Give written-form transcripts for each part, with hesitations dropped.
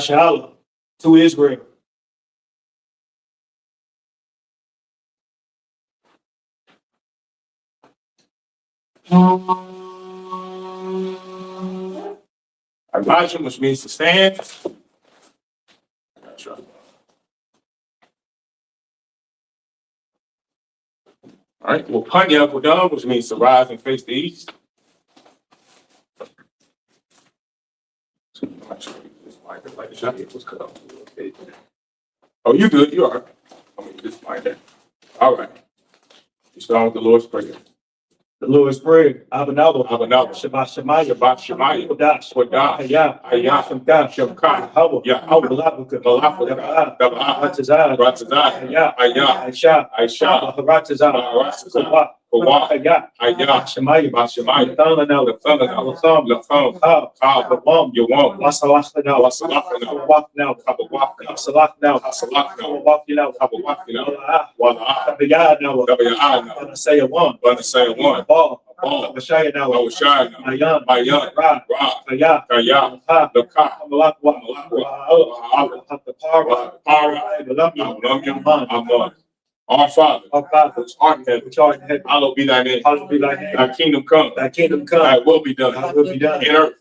SHALAM to Israel. Elijah, which means to stand. That's right. All right. Well, Panya Kodam, which means to rise and face the east. Oh, you good? You are. Let me just find that. All right. You start with the Lord's Prayer. The Lord's Prayer. Abinadab. Shema Shemaya. Shabbat Shemaya. Kodash. Kodash. Ayah. Shemka. Shemka. Yahweh. Malabuka. Malabuka. Dabah. Ratazah. Ratazah. Ayah. Aisha. Aisha. Ratazah. Ratazah. Ayah. Ayah. Shemaya. Shemaya. Thalanel. Latham. Latham. Ka. Yawam. Yawam. Wasalachna. Wasalachna. Wafna. Kabawafna. Salachna. Salachna. Wafna. Kabawafna. Wala. Tabayadna. Tabayadna. Vanasaya one. Vanasaya one. Bashaya now. Bashaya. Mayan. Mayan. Ra. Ra. Kaya. Kaya. The Ka. Malakwa. Malakwa. The Para. Para. Aman. Our Father, which art in heaven, hallowed be thy name. Thy kingdom come. Thy kingdom come. Thy will be done. Thy will be done in earth,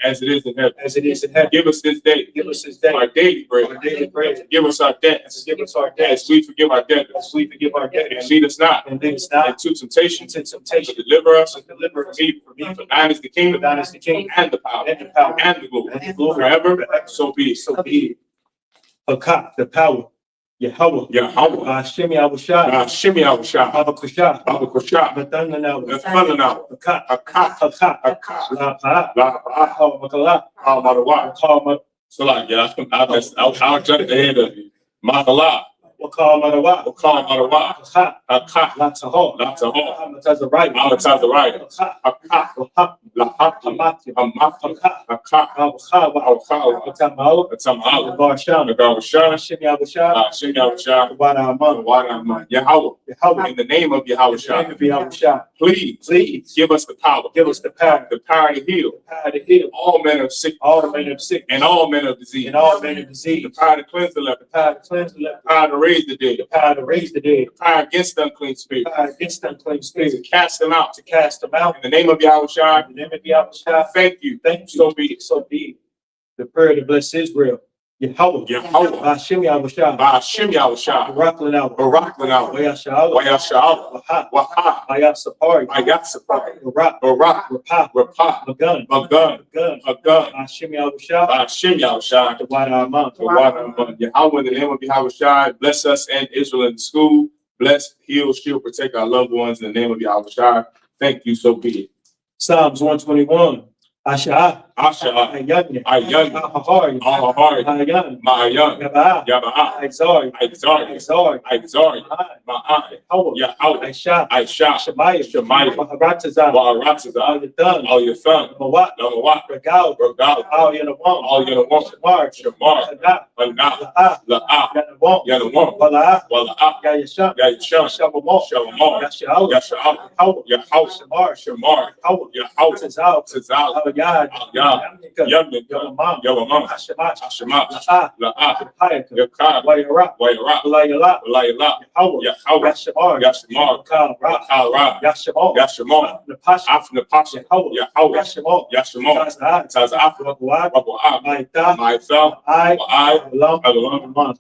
as it is in heaven. As it is in heaven. Give us this day. Give us this day our daily bread. Our daily bread. Give us our debts. Give us our debts. As we forgive our debtors. As we forgive our debtors. And lead us not. And lead us not into temptation. Into temptation. To deliver us. To deliver us. For thine is the kingdom. Thine is the kingdom. And the power. And the power. And the glory. And the glory. Forever. So be it. So be it. The power. Yahweh, Yahweh, I.S.U.P.K, I.S.U.P.K, Abakusha, Abakusha, Nathanael, Makala, so like, yeah, I'll jump ahead of you. Makala. Wakal Marawa, Wakal Marawa, Haka, Latahol, Latahol, Amatazariah, Amatazariah, Haka, Lahak, Hamati, Hamaka, Haka, Alkha, Atamal, Atamal, Garsham, Garsham, Shimyabasha, Shimyabasha, Wadaman, Yahweh, in the name of Yahweh, please give us the power, the power to heal, all men of sick, and all men of disease, the power to cleanse the leper, the power to raise the dead, the power to raise the dead, the power against unclean spirits, to cast them out, in the name of Yahweh, thank you, so be it. The prayer to bless Israel. Yahweh, I.S.U.P.K, I.S.U.P.K, Baraklanau, Wayasha'al, Waha, Ayasapari, Barak, Rapah, Magun, I.S.U.P.K, the Wadaman, Yahweh, in the name of Yahweh, bless us and Israel in school. Bless, heal, shield, protect our loved ones in the name of Yahweh. Thank you, so be it. Psalms 121. Asha, Yahanna, Ahahari, Mayan, Yabaa, Exari, Ma'ai, Yahweh, Aisha, Shemaya, Waharatazah, all your son, Mawat, Regal, all Yanawam, Shamar, La'ah, Yanawam, Wala'ah, Yasham, Shamamar, Yahweh, Shamar, Tazal, Yamnika, Yawamam, Hashemat, La'ah, Yakar, Wayara, Layala, Yahweh, Yashmar, Kalra, Yashmar, Napasha, Yahweh, Yashmar, Tazaf,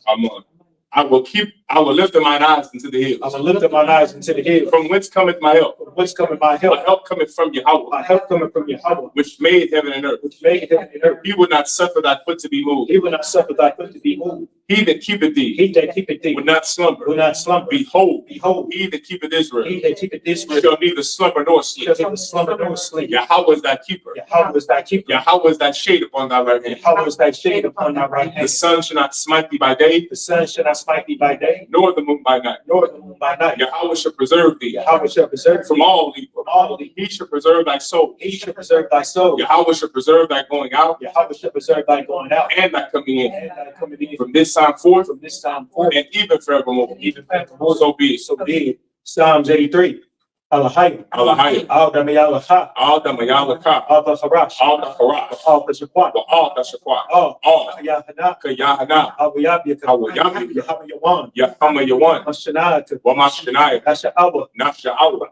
Amon. I will lift up mine eyes into the hills. From whence cometh my help? My help cometh from Yahweh. Which made heaven and earth. He would not suffer thy foot to be moved. He that keepeth thee. Will not slumber. Behold. He that keepeth Israel. Shall neither slumber nor sleep. Yahweh is thy keeper. Yahweh is thy shade upon thy right hand. The sun shall not smite thee by day. day, nor the moon by night, nor the moon by night. Yahweh shall preserve thee. Yahweh shall preserve from all evil. From all evil. He shall preserve thy soul. He shall preserve thy soul. Yahweh shall preserve thy going out. Yahweh shall preserve thy going out. And thy coming in. And thy coming in. From this time forth. From this time forth. And even forevermore. Even forevermore. So be it. So be it. Psalms 83. Alahai, Alahai, Al Damayalaka, Al Damayalaka, Al Harash, Al Harash, Al Tashakwat, Al Tashakwat, Al Yahanna, Yahanna, Al Yabiaka, Al Yabi, Yahama Yawan, Yahama Yawan, Mashanat, Wamashanai, Nasha Awa, Nasha Awa,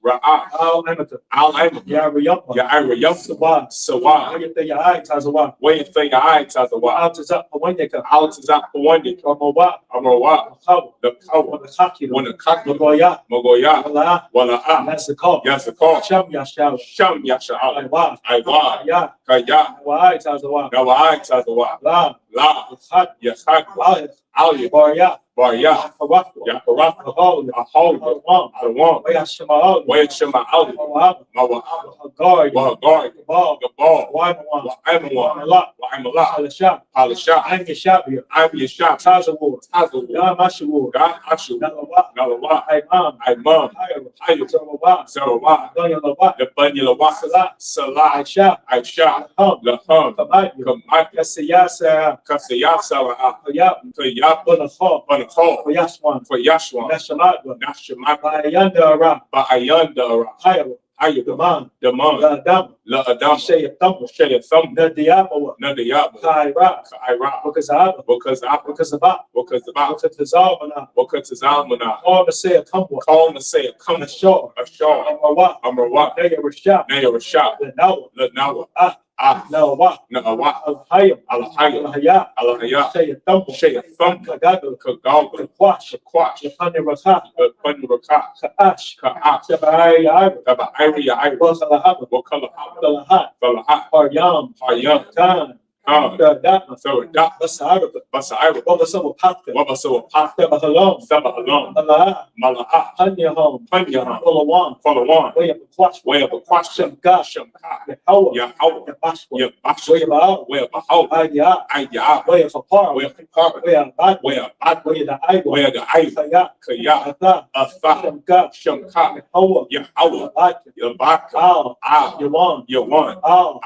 Ra'ah, Al Amata, Al Amata, Yarayam, Yarayam, Sawa, Sawa, Wayatha Yai Tazawa, Wayatha Yai Tazawa, Al Tazap, Wanyaka, Al Tazap, Wanyaka, Amawa, Amawa, the Kawa, the Kaki, one the Kaki, Mogoya, Mogoya, Wala. That's the call. Yes, the call. Sham Yashal. Sham Yashal. Aywa. Aywa. Kaya. Kaya. Nawai Tazawa. Nawai Tazawa. La. La. Yashad. Yashad. Ali. Barya. Barya. Yakaraf. Yakaraf. Ahol. Ahol. Alwan. Alwan. Wayashima. Wayashima. Ali. Mawab. Mawab. Hagar. Hagar. Gabal. Gabal. Waimawan. Waimawan. Waimawan. Halashah. Halashah. I'm Yashabia. I'm Yashab. Tazawar. Tazawar. God Mashawar. God Mashawar. Nalawa. Nalawa. Imam. Imam. Hayab. Sarawah. Sarawah. Banyalawa. The Banyalawa. Salah. Salah. Aisha. Aisha. Laham. Kamad. Kamad. Kasiyasa. Kasiyasa. Hayab. Hayab. Banakha. Banakha. For Yashwan. For Yashwan. Nashamadwa. Nashamadwa. Ba'ayanda. Ba'ayanda. Hayab. Hayab. Daman. Daman. La Adam. La Adam. Shaya Thumb. Shaya Thumb. Nadiyabawa. Nadiyabawa. Kaira. Kaira. Because of because of because about because about because Tazalmana. Because Tazalmana. All the say a come. Call the say a come ashore. Ashore. Amrawa. Amrawa. Naya Rashab. Naya Rashab. The Nawa. The Nawa. Ah, no, what? No, what? Al-Hayam, Al-Hayam, Al-Hayah, Al-Hayah, Shaya Thumb, Shaya Thumb, Kagaga, Kagaga, Kakwash, Kakwash, Yapani Rakah, Yapani Rakah, Ka'ash, Ka'ash, Tabai Ira, Tabai Ira, Wakalahab, Wakalahab, Valahat, Haryam, Haryam, Khan. So Basara, Basara, Wabasawa Paka, Wabasawa Paka, Bahalom, Sabahalom, Malaha, Malaha, Hanyahom, Hanyahom, Followan, Followan, way up a quash, way up a quash, Shamka, Shamka, Yahawa, Yahawa, Yabashwa, Yabashwa, Yabah, way up a hoe, Ayah, Ayah, way up a par, way up a par, way up bad, way up bad, way the eye, way the eye, Kaya, Kaya, Atha, Shamka, Shamka, Yahawa, Yahawa, Yabaka, Al, Yawan, Yawan, Al,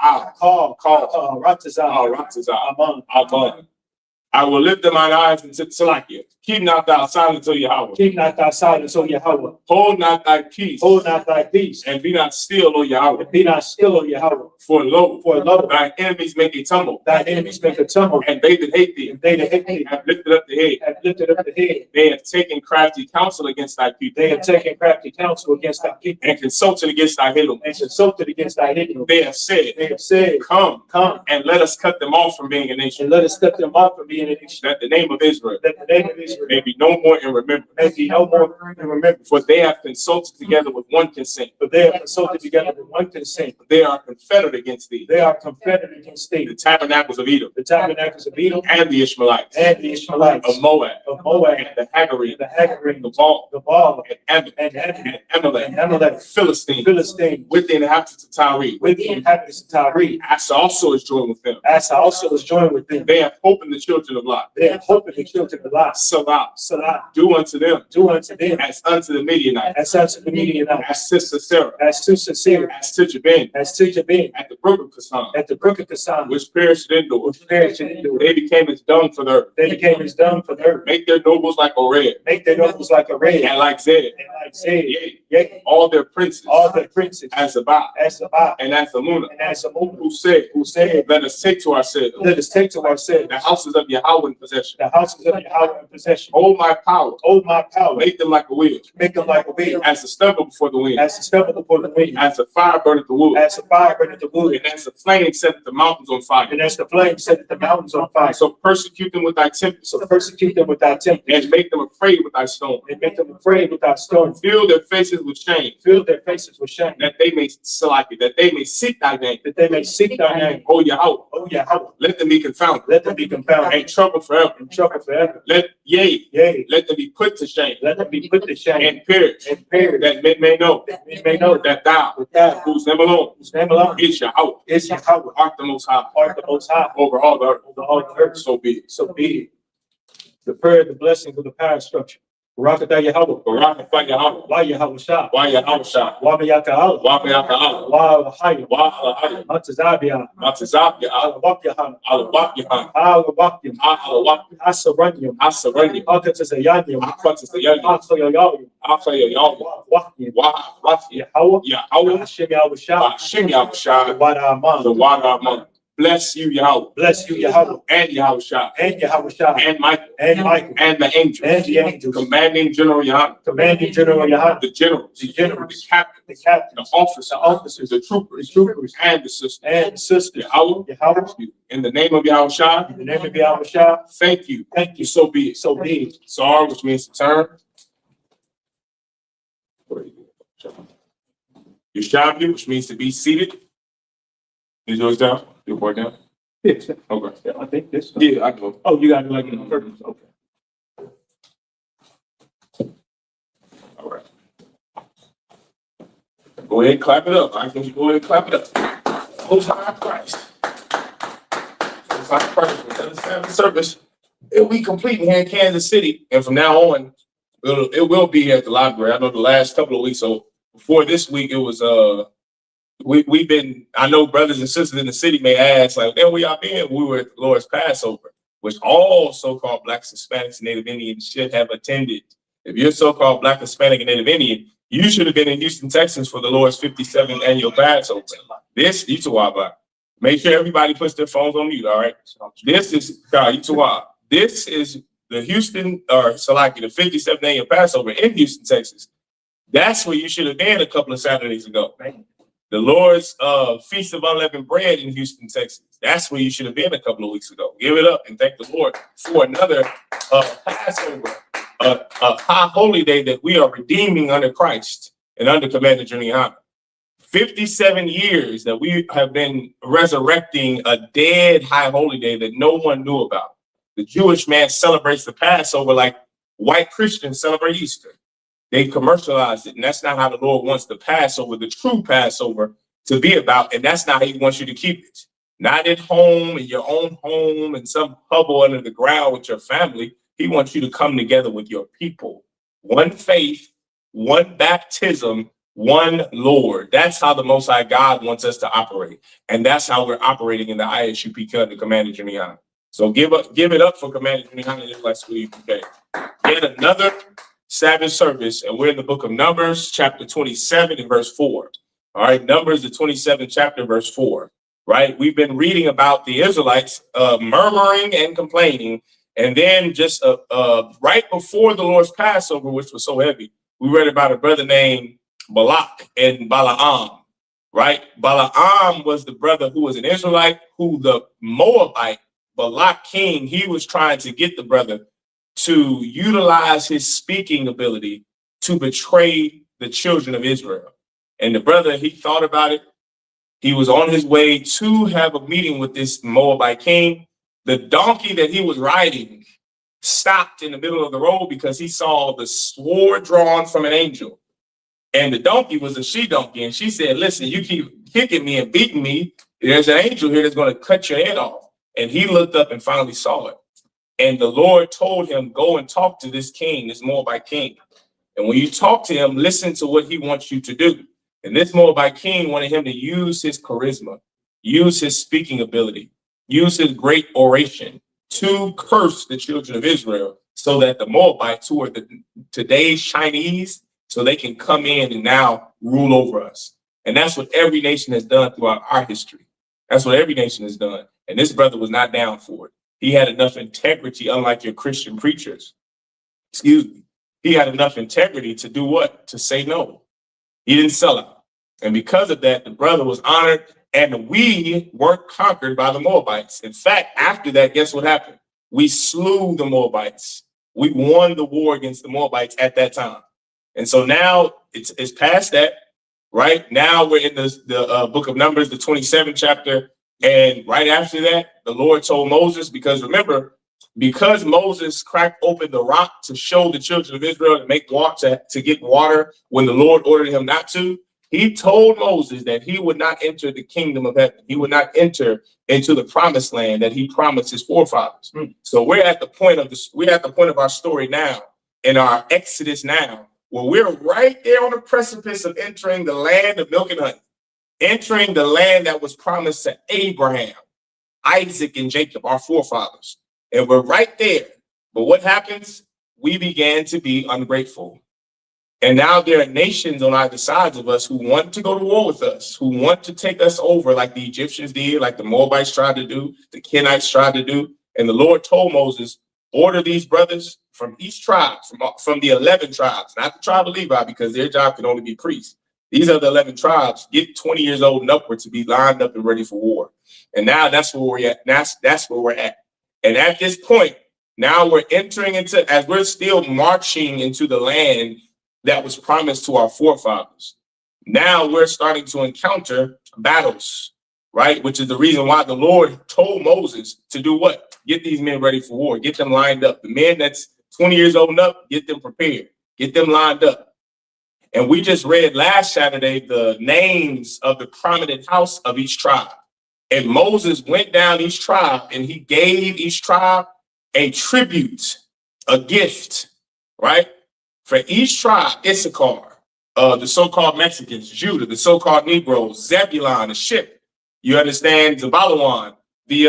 Call, Ratazal. Aman. I will lift up mine eyes into Salakia. Keep not thy silence, O Yahweh. Keep not thy silence, O Yahweh. Hold not thy peace. Hold not thy peace. And be not still, O Yahweh. And be not still, O Yahweh. For lo, thy enemies make a tumble. Thy enemies make a tumble. And they that hate thee. And they that hate thee. Have lifted up the head. Have lifted up the head. They have taken crafty counsel against thy people. They have taken crafty counsel against thy people. And consulted against thy hidden. And consulted against thy hidden. They have said. They have said. Come. And let us cut them off from being a nation. And let us cut them off from being a nation. That the name of Israel. That the name of Israel. May be no more in remembrance. May be no more in remembrance. For they have consulted together with one consent. But they have consulted together with one consent. They are confederate against thee. They are confederate against thee. The tabernacles of Edom. The tabernacles of Edom. And the Ishmaelites. And the Ishmaelites. Of Moab. Of Moab. And the Hagarim. The Hagarim. The Baal. And Amalek. And Amalek. Philistine. Philistine. With the inhabitants of Tyre. With the inhabitants of Tyre. Asa also is joined with them. Asa also is joined with them. They have hope in the children of Lot. They have hope in the children of Lot. Salah. Salah. Do unto them. Do unto them. As unto the Midianites. As unto the Midianites. As to Sisera. As to Sisera. As to Jabin. As to Jabin. At the brook of Kasan. At the brook of Kasan. Which perished indoors. Which perished indoors. They became as dung for the earth. They became as dung for the earth. Make their nobles like Oreb. Make their nobles like Oreb. And like Zed. And like Zed. Yea. All their princes. All their princes. As Sabbath. As Sabbath. And as Amunah. And as Amunah. Who said. Let us take to ourselves. Let us take to ourselves. The houses of Yahweh in possession. The houses of Yahweh in possession. Hold my power. Hold my power. Make them like a wheel. Make them like a wheel. As a stubble before the wind. As a stubble before the wind. As a fire burneth the wood. As a fire burneth the wood. And as the flame setteth the mountains on fire. And as the flame setteth the mountains on fire. So persecute them with thy tempest. So persecute them with thy tempest. And make them afraid with thy stone. And make them afraid with thy stone. Fill their faces with shame. Fill their faces with shame. That they may select it. That they may seek thy name. That they may seek thy name. Oh Yahweh. Oh Yahweh. Let them be confounded. Let them be confounded. And trouble forever. And trouble forever. Let them be put to shame. Let them be put to shame. And perish. And perish. That men may know. That men may know. That thou, whose name alone, is Yahweh. Is Yahweh. Art the most high. Art the most high. Over all the earth. Over all the earth. So be it. So be it. The prayer, the blessings of the power structure. Barakatah Yahweh. Barakatah Yahweh. Wa Yahweh Shah. Wa Yahweh Shah. Wa Miyaka Allah. Wa Miyaka Allah. Wa Al-Hayy. Wa Al-Hayy. Matazabia. Matazabia. Al-Wak Yahanna. Al-Wak Yahanna. Al-Wakim. Al-Wakim. Asaranyum. Asaranyum. Akatazayanyum. Akatazayanyum. Akayayayum. Akayayayum. Wakim. Wakim. Yahweh. Yahweh. Hashem Yahweh Shah. Hashem Yahweh Shah. The Wadaman. The Wadaman. Bless you, Yahweh. Bless you, Yahweh. And Yahweh Shah. And Yahweh Shah. And Michael. And Michael. And the angels. And the angels. Commanding General Yahanna. Commanding General Yahanna. The generals. The generals. The captain. The captain. The officers. The officers. The troopers. The troopers. And the sisters. And the sisters. Yahweh. Yahweh. In the name of Yahweh Shah. In the name of Yahweh Shah. Thank you. Thank you. So be it. So be it. Sar, which means to turn. Yashabi, which means to be seated. Is yours down? Your board down? Yes. Okay. Yeah, I think this. Yeah, I know. Oh, you got it like in the purpose. Okay. All right. Go ahead and clap it up. I can go ahead and clap it up. Most High Christ. Most High Christ. We're going to have the service. It'll be complete here in Kansas City. And from now on, it will be at the library. I know the last couple of weeks. So before this week, it was we've been, I know brothers and sisters in the city may ask, like, where y'all been? We were at the Lord's Passover, which all so-called Blacks, Hispanics, and Native Indians should have attended. If you're so-called Black, Hispanic, and Native Indian, you should have been in Houston, Texas for the Lord's 57th annual Passover. This, Yitawaba. Make sure everybody puts their phones on mute, all right? This is, this is the Houston, or Salaki, the 57th annual Passover in Houston, Texas. That's where you should have been a couple of Saturdays ago. The Lord's Feast of Unleavened Bread in Houston, Texas. That's where you should have been a couple of weeks ago. Give it up and thank the Lord for another Passover, a high holy day that we are redeeming under Christ and under Commander Yahanna. 57 years that we have been resurrecting a dead high holy day that no one knew about. The Jewish man celebrates the Passover like white Christians celebrate Easter. They commercialized it, and that's not how the Lord wants the Passover, the true Passover, to be about, and that's not how he wants you to keep it. Not at home, in your own home, in some hovel under the ground with your family. He wants you to come together with your people. One faith, one baptism, one Lord. That's how the Most High God wants us to operate, and that's how we're operating in the I.S.U.P.K, the Commander Yahanna. So give it up for Commander Yahanna and Israelite School U.K. Get another Sabbath service, and we're in the book of Numbers, chapter 27 and verse 4. All right, Numbers, the 27th chapter, verse 4. Right, we've been reading about the Israelites murmuring and complaining, and then just right before the Lord's Passover, which was so heavy, we read about a brother named Balak and Balaam. Right, Balaam was the brother who was an Israelite, who the Moabite Balak king, he was trying to get the brother to utilize his speaking ability to betray the children of Israel. And the brother, he thought about it. He was on his way to have a meeting with this Moabite king. The donkey that he was riding stopped in the middle of the road because he saw the sword drawn from an angel. And the donkey was a she-donkey. And she said, listen, you keep kicking me and beating me. There's an angel here that's going to cut your head off. And he looked up and finally saw it. And the Lord told him, go and talk to this king, this Moabite king. And when you talk to him, listen to what he wants you to do. And this Moabite king wanted him to use his charisma, use his speaking ability, use his great oration to curse the children of Israel so that the Moabites, who are today's Chinese, so they can come in and now rule over us. And that's what every nation has done throughout our history. That's what every nation has done. And this brother was not down for it. He had enough integrity, unlike your Christian preachers. Excuse me. He had enough integrity to do what? To say no. He didn't sell out. And because of that, the brother was honored, and we weren't conquered by the Moabites. In fact, after that, guess what happened? We slew the Moabites. We won the war against the Moabites at that time. And so now it's past that, right? Now we're in the book of Numbers, the 27th chapter. And right after that, the Lord told Moses, because remember, because Moses cracked open the rock to show the children of Israel to make water, to get water when the Lord ordered him not to, He told Moses that he would not enter the kingdom of heaven. He would not enter into the promised land that he promised his forefathers. So we're at the point of this, we're at the point of our story now, in our Exodus now, where we're right there on the precipice of entering the land of milk and honey, entering the land that was promised to Abraham, Isaac, and Jacob, our forefathers. And we're right there. But what happens? We began to be ungrateful. And now there are nations on either sides of us who want to go to war with us, who want to take us over like the Egyptians did, like the Moabites tried to do, the Kenites tried to do. And the Lord told Moses, order these brothers from each tribe, from the 11 tribes, not the tribe of Levi, because their job can only be priests. These are the 11 tribes, get 20 years old and upward to be lined up and ready for war. And now that's where we're at. That's where we're at. And at this point, now we're entering into, as we're still marching into the land that was promised to our forefathers. Now we're starting to encounter battles, right? Which is the reason why the Lord told Moses to do what? Get these men ready for war. Get them lined up. The men that's 20 years old and up, get them prepared. Get them lined up. And we just read last Saturday the names of the prominent house of each tribe. And Moses went down each tribe and he gave each tribe a tribute, a gift, right? For each tribe, Issachar, the so-called Mexicans, Judah, the so-called Negroes, Zebulon, the ship, you understand, Zabalawan, the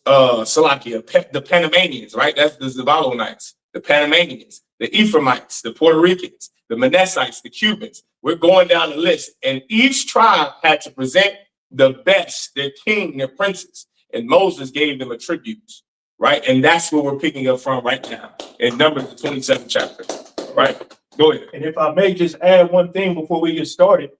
Salakia, the Panamanians, right? That's the Zabalonites, the Panamanians, the Ephraimites, the Puerto Ricans, the Manassites, the Cubans. We're going down the list, and each tribe had to present the best, their king, their princes, and Moses gave them a tribute, right? And that's where we're picking up from right now in Numbers, the 27th chapter, right? Go ahead. And if I may just add one thing before we get started,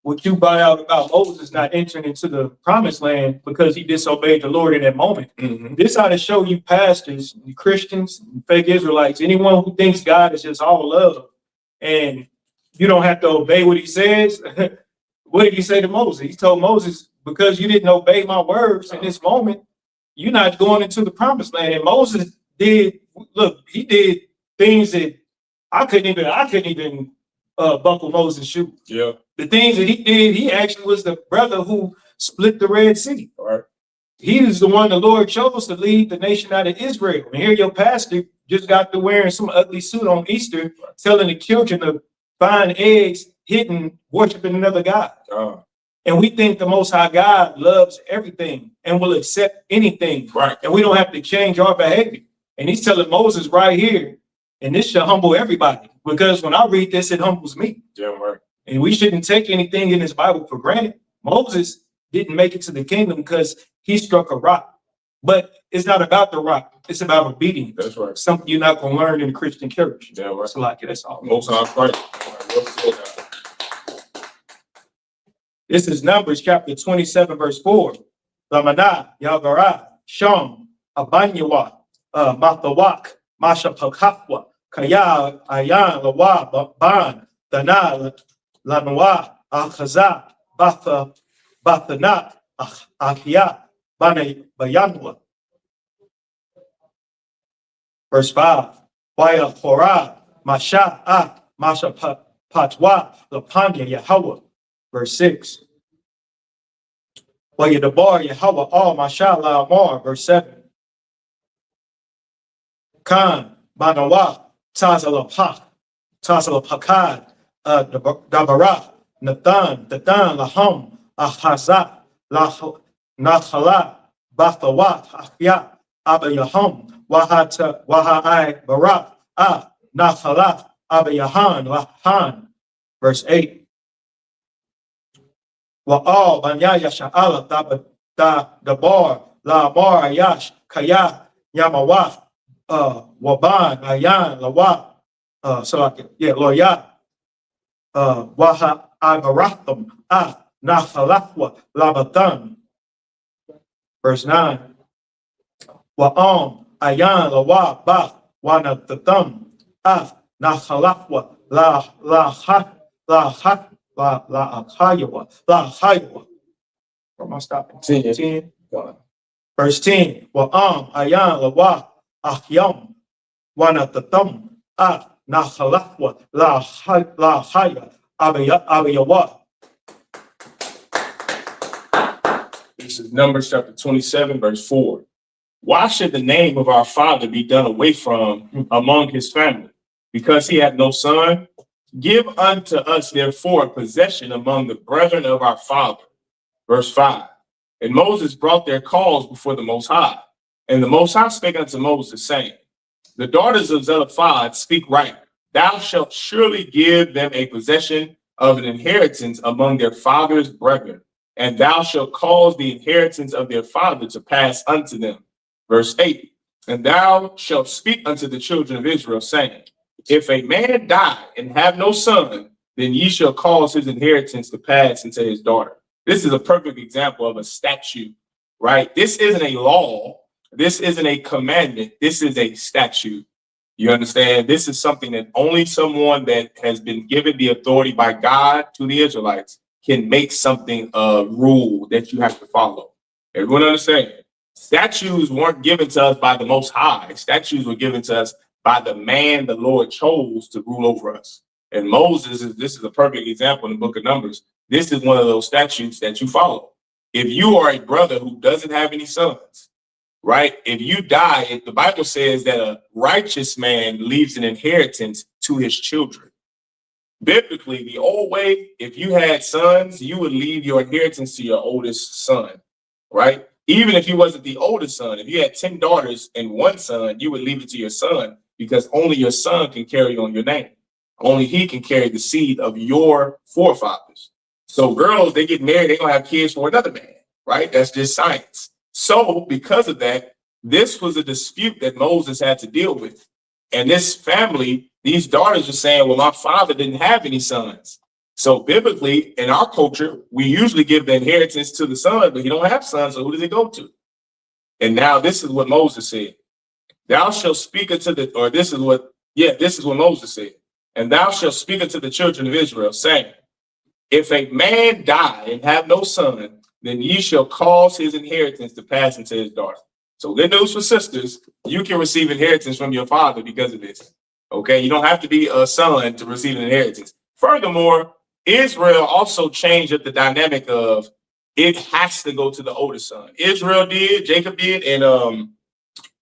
what you brought out about Moses not entering into the promised land because he disobeyed the Lord in that moment. This ought to show you pastors, Christians, fake Israelites, anyone who thinks God is just all love and you don't have to obey what he says. What did he say to Moses? He told Moses, because you didn't obey my words in this moment, you're not going into the promised land. And Moses did, look, he did things that I couldn't even buckle Moses' shoes. Yeah. The things that he did, he actually was the brother who split the Red Sea. All right. He is the one the Lord chose to lead the nation out of Israel. And here your pastor just got to wearing some ugly suit on Easter, telling the children to find eggs hidden, worshiping another God. And we think the Most High God loves everything and will accept anything. Right. And we don't have to change our behavior. And he's telling Moses right here, and this shall humble everybody. Because when I read this, it humbles me. Yeah, right. And we shouldn't take anything in this Bible for granted. Moses didn't make it to the kingdom because he struck a rock. But it's not about the rock. It's about obedience. That's right. Something you're not going to learn in the Christian church. Yeah, right. So like, that's all. Most right. This is Numbers chapter 27, verse 4. Lamanah, Yagara, Sham, Abanyawa, Mathawak, Masha Pakafwa, Kaya, Ayan, Lawa, Ban, Dana, Lanwa, Akhaza, Bathanat, Akia, Bane, Bayanwa. Verse 5. Waya Korah, Masha, Masha Patwa, Lapanya, Yahweh. Verse 6. Waya Debar, Yahweh, all Mashallah, Amar. Verse 7. Khan, Manawa, Tazalapakad, Dabarah, Nathan, Laham, Ahazat, Nachala, Bathawat, Ahya, Abba Yaham, Wahai Barak, Nachalat, Abba Yahan, Lahan. Verse 8. Wa'al, Banyaya Sha'ala, Dabar, La Mar, Ayash, Kaya, Yamawaf, Waban, Ayan, Lawa, Loya, Waha Agaratham, Nachalafwa, Labatan. Verse 9. Wa'am, Ayan, Lawa, Bah, Wanatatham, Nachalafwa, Hayawa. Where am I stopping? 10. Verse 10. Wa'am, Ayan, Lawa, Ahyam, Wanatatham, Nachalafwa, Haya, Abba. This is Numbers chapter 27, verse 4. Why should the name of our father be done away from among his family? Because he had no son? Give unto us, therefore, a possession among the brethren of our father. Verse 5. And Moses brought their cause before the Most High. And the Most High spake unto Moses, saying, the daughters of Zelophehad speak right. Thou shalt surely give them a possession of an inheritance among their father's brethren, and thou shalt cause the inheritance of their father to pass unto them. Verse 8. And thou shalt speak unto the children of Israel, saying, if a man die and have no son, then ye shall cause his inheritance to pass into his daughter. This is a perfect example of a statute, right? This isn't a law. This isn't a commandment. This is a statute. You understand? This is something that only someone that has been given the authority by God to the Israelites can make something a rule that you have to follow. Everyone understand? Statutes weren't given to us by the Most High. Statutes were given to us by the man the Lord chose to rule over us. And Moses, this is a perfect example in the book of Numbers. This is one of those statutes that you follow. If you are a brother who doesn't have any sons, right? If you die, the Bible says that a righteous man leaves an inheritance to his children. Biblically, the old way, if you had sons, you would leave your inheritance to your oldest son, right? Even if you wasn't the oldest son, if you had 10 daughters and one son, you would leave it to your son because only your son can carry on your name. Only he can carry the seed of your forefathers. So girls, they get married, they're gonna have kids for another man, right? That's just science. So because of that, this was a dispute that Moses had to deal with. And this family, these daughters were saying, well, my father didn't have any sons. So biblically, in our culture, we usually give the inheritance to the son, but he don't have sons, so who does it go to? And now this is what Moses said. Thou shalt speak unto the, or this is what Moses said. And thou shalt speak unto the children of Israel, saying, if a man die and have no son, then ye shall cause his inheritance to pass into his daughter. So good news for sisters, you can receive inheritance from your father because of this. Okay, you don't have to be a son to receive an inheritance. Furthermore, Israel also changed up the dynamic of it has to go to the oldest son. Israel did, Jacob did, and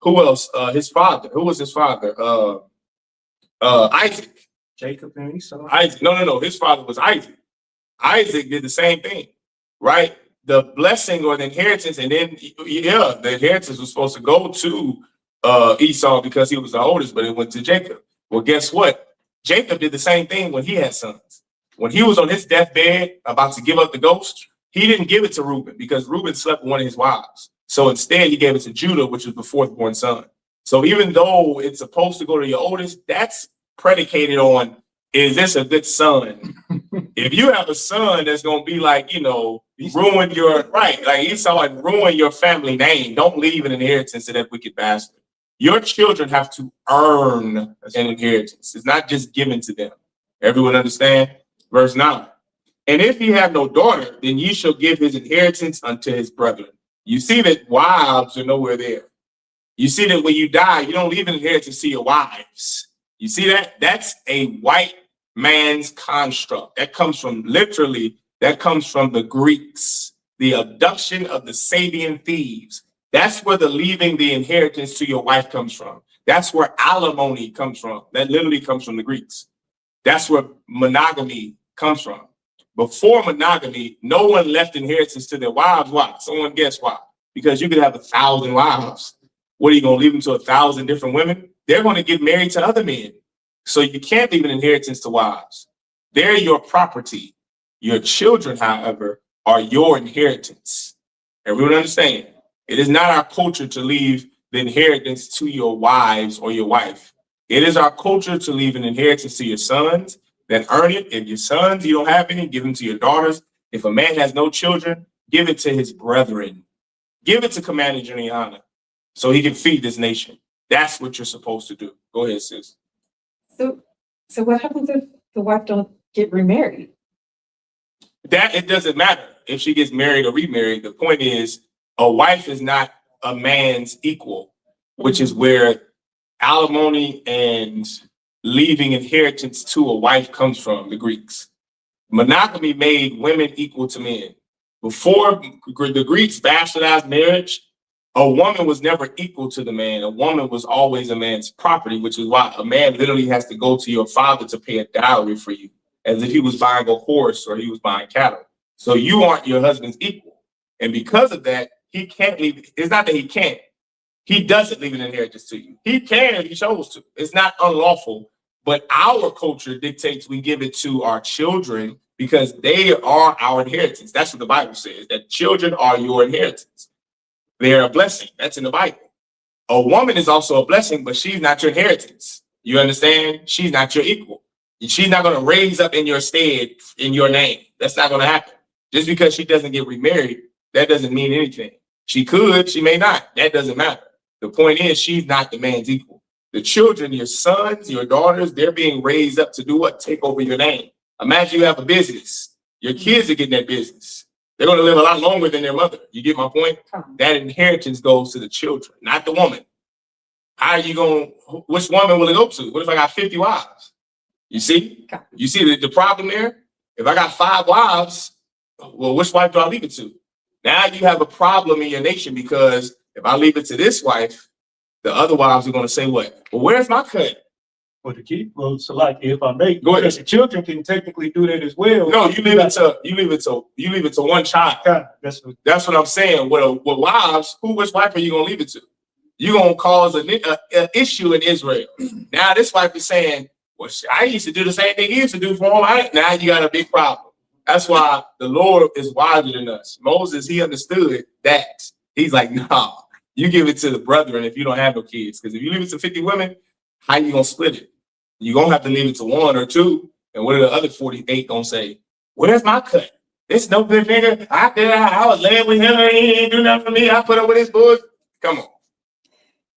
who else? His father. Who was his father? Isaac. Jacob and Esau. Isaac. No. His father was Isaac. Isaac did the same thing, right? The blessing or the inheritance, and then the inheritance was supposed to go to Esau because he was the oldest, but it went to Jacob. Well, guess what? Jacob did the same thing when he had sons. When he was on his deathbed about to give up the ghost, he didn't give it to Reuben because Reuben slept with one of his wives. So instead, he gave it to Judah, which was the fourth born son. So even though it's supposed to go to your oldest, that's predicated on, is this a good son? If you have a son that's going to be like, ruin your, right, like Esau, like ruin your family name, don't leave an inheritance to that wicked bastard. Your children have to earn an inheritance. It's not just given to them. Everyone understand? Verse 9. And if he have no daughter, then ye shall give his inheritance unto his brethren. You see that wives are nowhere there. You see that when you die, you don't leave an inheritance to your wives. You see that? That's a white man's construct. That comes from the Greeks, the abduction of the Sabian thieves. That's where the leaving the inheritance to your wife comes from. That's where alimony comes from. That literally comes from the Greeks. That's where monogamy comes from. Before monogamy, no one left inheritance to their wives. Why? Someone guess why? Because you could have 1,000 wives. What are you going to leave them to 1,000 different women? They're going to get married to other men. So you can't leave an inheritance to wives. They're your property. Your children, however, are your inheritance. Everyone understand? It is not our culture to leave the inheritance to your wives or your wife. It is our culture to leave an inheritance to your sons that earn it. If your sons, you don't have any, give them to your daughters. If a man has no children, give it to his brethren. Give it to Commander General Yahanna so he can feed this nation. That's what you're supposed to do. Go ahead, sis. So what happens if the wife don't get remarried? That it doesn't matter if she gets married or remarried. The point is, a wife is not a man's equal, which is where alimony and leaving inheritance to a wife comes from, the Greeks. Monogamy made women equal to men. Before the Greeks bastardized marriage, a woman was never equal to the man. A woman was always a man's property, which is why a man literally has to go to your father to pay a dowry for you, as if he was buying a horse or he was buying cattle. So you aren't your husband's equal. And because of that, he can't leave. It's not that he can't. He doesn't leave an inheritance to you. He can if he chose to. It's not unlawful. But our culture dictates we give it to our children because they are our inheritance. That's what the Bible says, that children are your inheritance. They're a blessing. That's in the Bible. A woman is also a blessing, but she's not your inheritance. You understand? She's not your equal. She's not going to raise up in your stead in your name. That's not going to happen. Just because she doesn't get remarried, that doesn't mean anything. She could, she may not. That doesn't matter. The point is, she's not the man's equal. The children, your sons, your daughters, they're being raised up to do what? Take over your name. Imagine you have a business. Your kids are getting that business. They're going to live a lot longer than their mother. You get my point? That inheritance goes to the children, not the woman. How are you going, which woman will it go to? What if I got 50 wives? You see? You see the problem there? If I got 5 wives, well, which wife do I leave it to? Now you have a problem in your nation because if I leave it to this wife, the other wives are going to say what? Well, where's my cut? For the kid, well, so like if I make, Go ahead. because the children can technically do that as well. No, you leave it to one child. That's what I'm saying. With wives, which wife are you gonna leave it to? You're gonna cause an issue in Israel. Now this wife is saying, well, I used to do the same thing you used to do for him. Now you got a big problem. That's why the Lord is wiser than us. Moses, he understood that. He's like, nah, you give it to the brethren if you don't have no kids. Because if you leave it to 50 women, how you gonna split it? You're going to have to leave it to 1 or 2. And what are the other 48 going to say? Where's my cut? This no good nigga. I was laying with him. He didn't do nothing for me. I put up with his boys. Come on.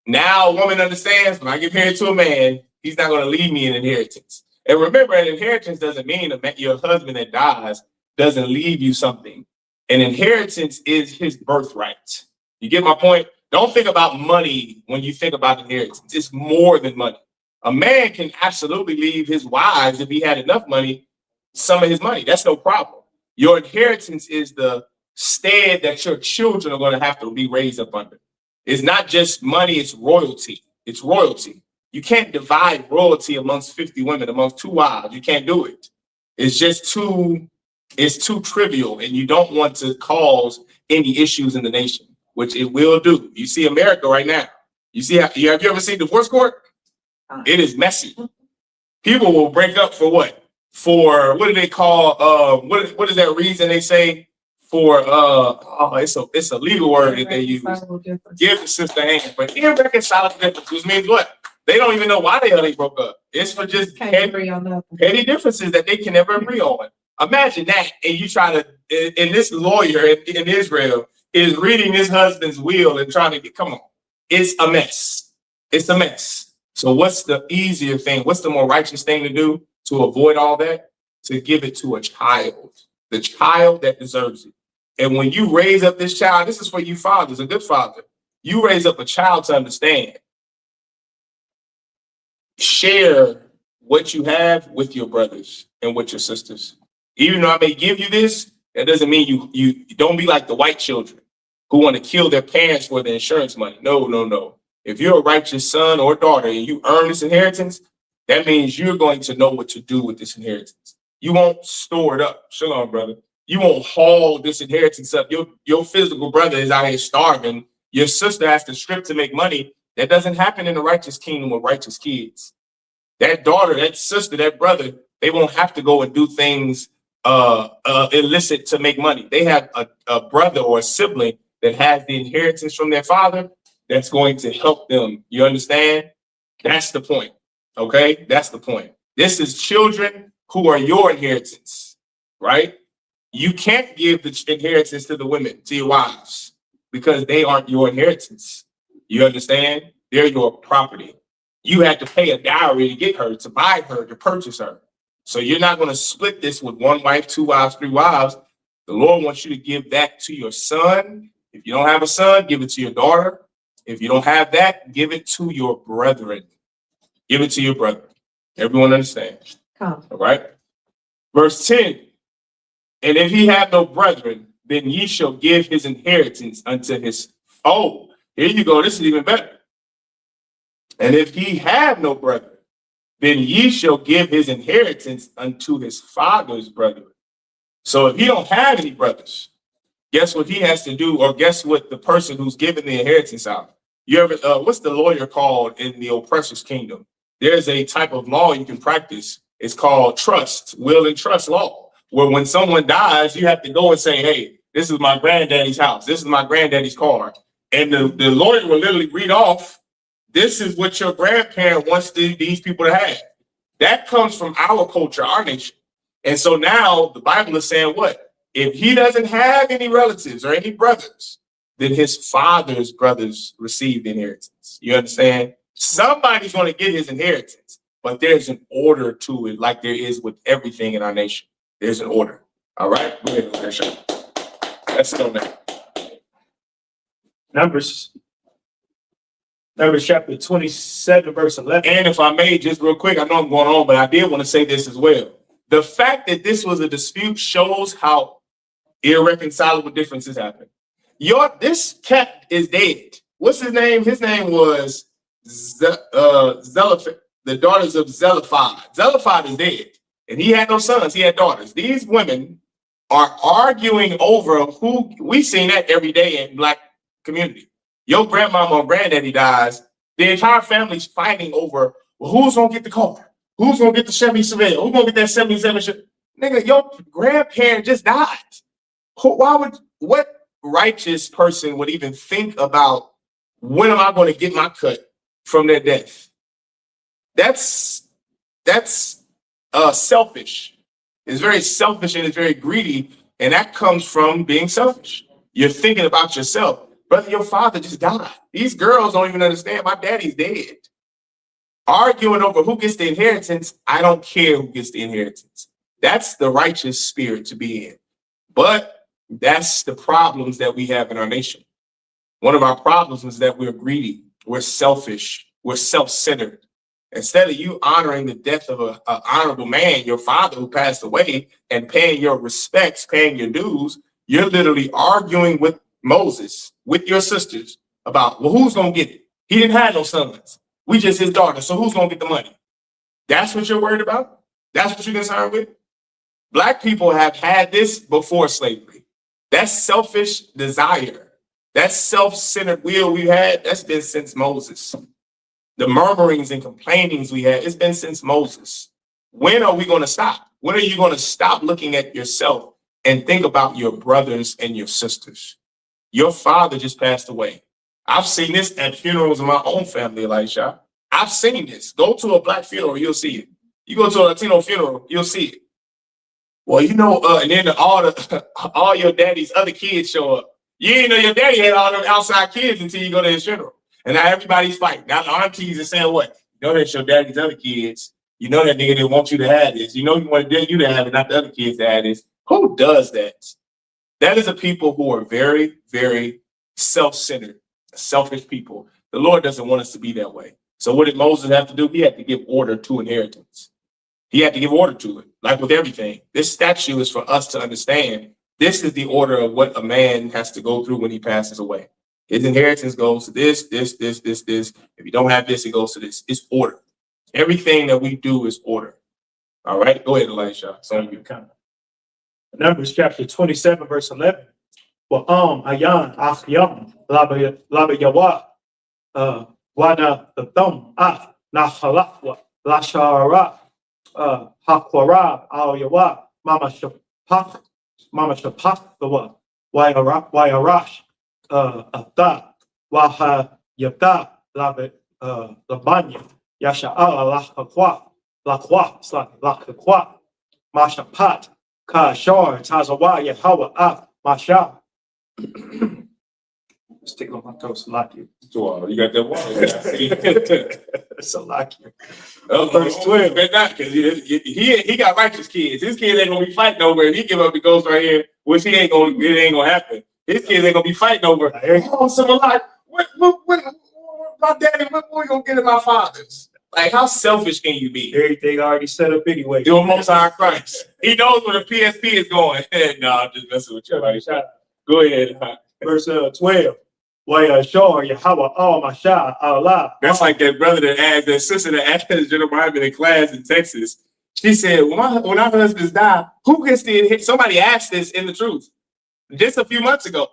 Now a woman understands when I get married to a man, he's not going to leave me an inheritance. And remember, an inheritance doesn't mean that your husband that dies doesn't leave you something. An inheritance is his birthright. You get my point? Don't think about money when you think about inheritance. It's more than money. A man can absolutely leave his wives, if he had enough money, some of his money. That's no problem. Your inheritance is the stead that your children are going to have to be raised up under. It's not just money, it's royalty. It's royalty. You can't divide royalty amongst 50 women, amongst 2 wives. You can't do it. It's just it's too trivial, and you don't want to cause any issues in the nation, which it will do. You see America right now. You see, have you ever seen divorce court? It is messy. People will break up for what? For what do they call? What is that reason they say for? It's a legal word that they use. Give the sister a hand, but irreconcilable differences, which means what? They don't even know why the hell they broke up. It's for just petty differences that they can never agree on. Imagine that, and you try to. And this lawyer in Israel is reading his husband's will and trying to get. Come on, it's a mess. It's a mess. So what's the easier thing? What's the more righteous thing to do to avoid all that? To give it to a child, the child that deserves it. And when you raise up this child, this is for you fathers, a good father. You raise up a child to understand. Share what you have with your brothers and with your sisters. Even though I may give you this, that doesn't mean you don't be like the white children who want to kill their parents for the insurance money. No, no, no. If you're a righteous son or daughter and you earn this inheritance, that means you're going to know what to do with this inheritance. You won't store it up. Shalom, brother. You won't haul this inheritance up. Your physical brother is out here starving. Your sister has to strip to make money. That doesn't happen in the righteous kingdom with righteous kids. That daughter, that sister, that brother, they won't have to go and do things illicit to make money. They have a brother or a sibling that has the inheritance from their father that's going to help them. You understand? That's the point. Okay? That's the point. This is children who are your inheritance, right? You can't give the inheritance to the women, to your wives, because they aren't your inheritance. You understand? They're your property. You had to pay a dowry to get her, to buy her, to purchase her. So you're not going to split this with 1 wife, 2 wives, 3 wives. The Lord wants you to give that to your son. If you don't have a son, give it to your daughter. If you don't have that, give it to your brethren. Give it to your brother. Everyone understands? All right. Verse 10. And if he have no brethren, then ye shall give his inheritance unto his. Oh, here you go. This is even better. And if he have no brethren, then ye shall give his inheritance unto his father's brethren. So if he don't have any brothers, guess what he has to do, or guess what the person who's giving the inheritance out? You ever, what's the lawyer called in the oppressor's kingdom? There's a type of law you can practice. It's called trust, will and trust law, where when someone dies, you have to go and say, hey, this is my granddaddy's house. This is my granddaddy's car. And the lawyer will literally read off, this is what your grandparent wants these people to have. That comes from our culture, our nation. And so now the Bible is saying what? If he doesn't have any relatives or any brothers, then his father's brothers receive the inheritance. You understand? Somebody's going to get his inheritance, but there's an order to it, like there is with everything in our nation. There's an order. All right? Go ahead, let's go now. Numbers chapter 27, verse 11. And if I may, just real quick, I know I'm going on, but I did want to say this as well. The fact that this was a dispute shows how irreconcilable differences happen. This cat is dead. What's his name? His name was Zelophehad, the daughters of Zelophehad. Zelophehad is dead, and he had no sons. He had daughters. These women are arguing over who. We've seen that every day in Black community. Your grandmama or granddaddy dies, the entire family's fighting over, well, who's gonna get the car? Who's gonna get the Chevy Seville? Who's gonna get that 77 Chevy? Nigga, your grandparent just died. What righteous person would even think about when am I going to get my cut from their death? That's selfish. It's very selfish and it's very greedy, and that comes from being selfish. You're thinking about yourself. Brother, your father just died. These girls don't even understand. My daddy's dead. Arguing over who gets the inheritance, I don't care who gets the inheritance. That's the righteous spirit to be in. But that's the problems that we have in our nation. One of our problems is that we're greedy, we're selfish, we're self-centered. Instead of you honoring the death of an honorable man, your father who passed away, and paying your respects, paying your dues, you're literally arguing with Moses, with your sisters, about, well, who's going to get it? He didn't have no sons. We just his daughter, so who's going to get the money? That's what you're worried about? That's what you're concerned with? Black people have had this before slavery. That selfish desire, that self-centered will we had, that's been since Moses. The murmurings and complainings we had, it's been since Moses. When are we going to stop? When are you going to stop looking at yourself and think about your brothers and your sisters? Your father just passed away. I've seen this at funerals in my own family, Elisha. I've seen this. Go to a Black funeral, you'll see it. You go to a Latino funeral, you'll see it. Well, you know, and then all your daddy's other kids show up. You didn't know your daddy had all them outside kids until you go to his funeral. And now everybody's fighting. Now the aunties are saying what? You know that's your daddy's other kids. You know that nigga didn't want you to have this. You know he wanted you to have it, not the other kids to have this. Who does that? That is a people who are very, very self-centered, selfish people. The Lord doesn't want us to be that way. So what did Moses have to do? He had to give order to inheritance. He had to give order to it, like with everything. This statue is for us to understand. This is the order of what a man has to go through when he passes away. His inheritance goes to this. If you don't have this, it goes to this. It's order. Everything that we do is order. All right, go ahead, Elisha. So you kind of. Numbers chapter 27, verse 11. Well, ayan, yam, laba yawa, wana the thumb, na halakwa, la shara, hakwara, al yawa, mama shapak, the wa, wayarash, ata, waha yata, labanya, yasha lakwa, mashapat, Kashar, Tazawa, Yahawa, Masha. Stick on my toes, Salaki. So, you got that one. Salaki. Verse 12. Because he got righteous kids. His kids ain't gonna be fighting over it. He give up the ghost right here, which it ain't gonna happen. His kids ain't gonna be fighting over. Oh, so like, what my daddy, what we gonna get in my fathers? Like, how selfish can you be? Everything already set up anyway. You're Most High Christ. He knows where the PSP is going. No, I'm just messing with you. Right? Go ahead. Verse 12. Sure, Yahweh, all my shah, Allah. That's like that brother that asked, that sister that asked General Muhammad in class in Texas. She said, when our husbands die, who gets the inheritance? Somebody asked this in the truth just a few months ago.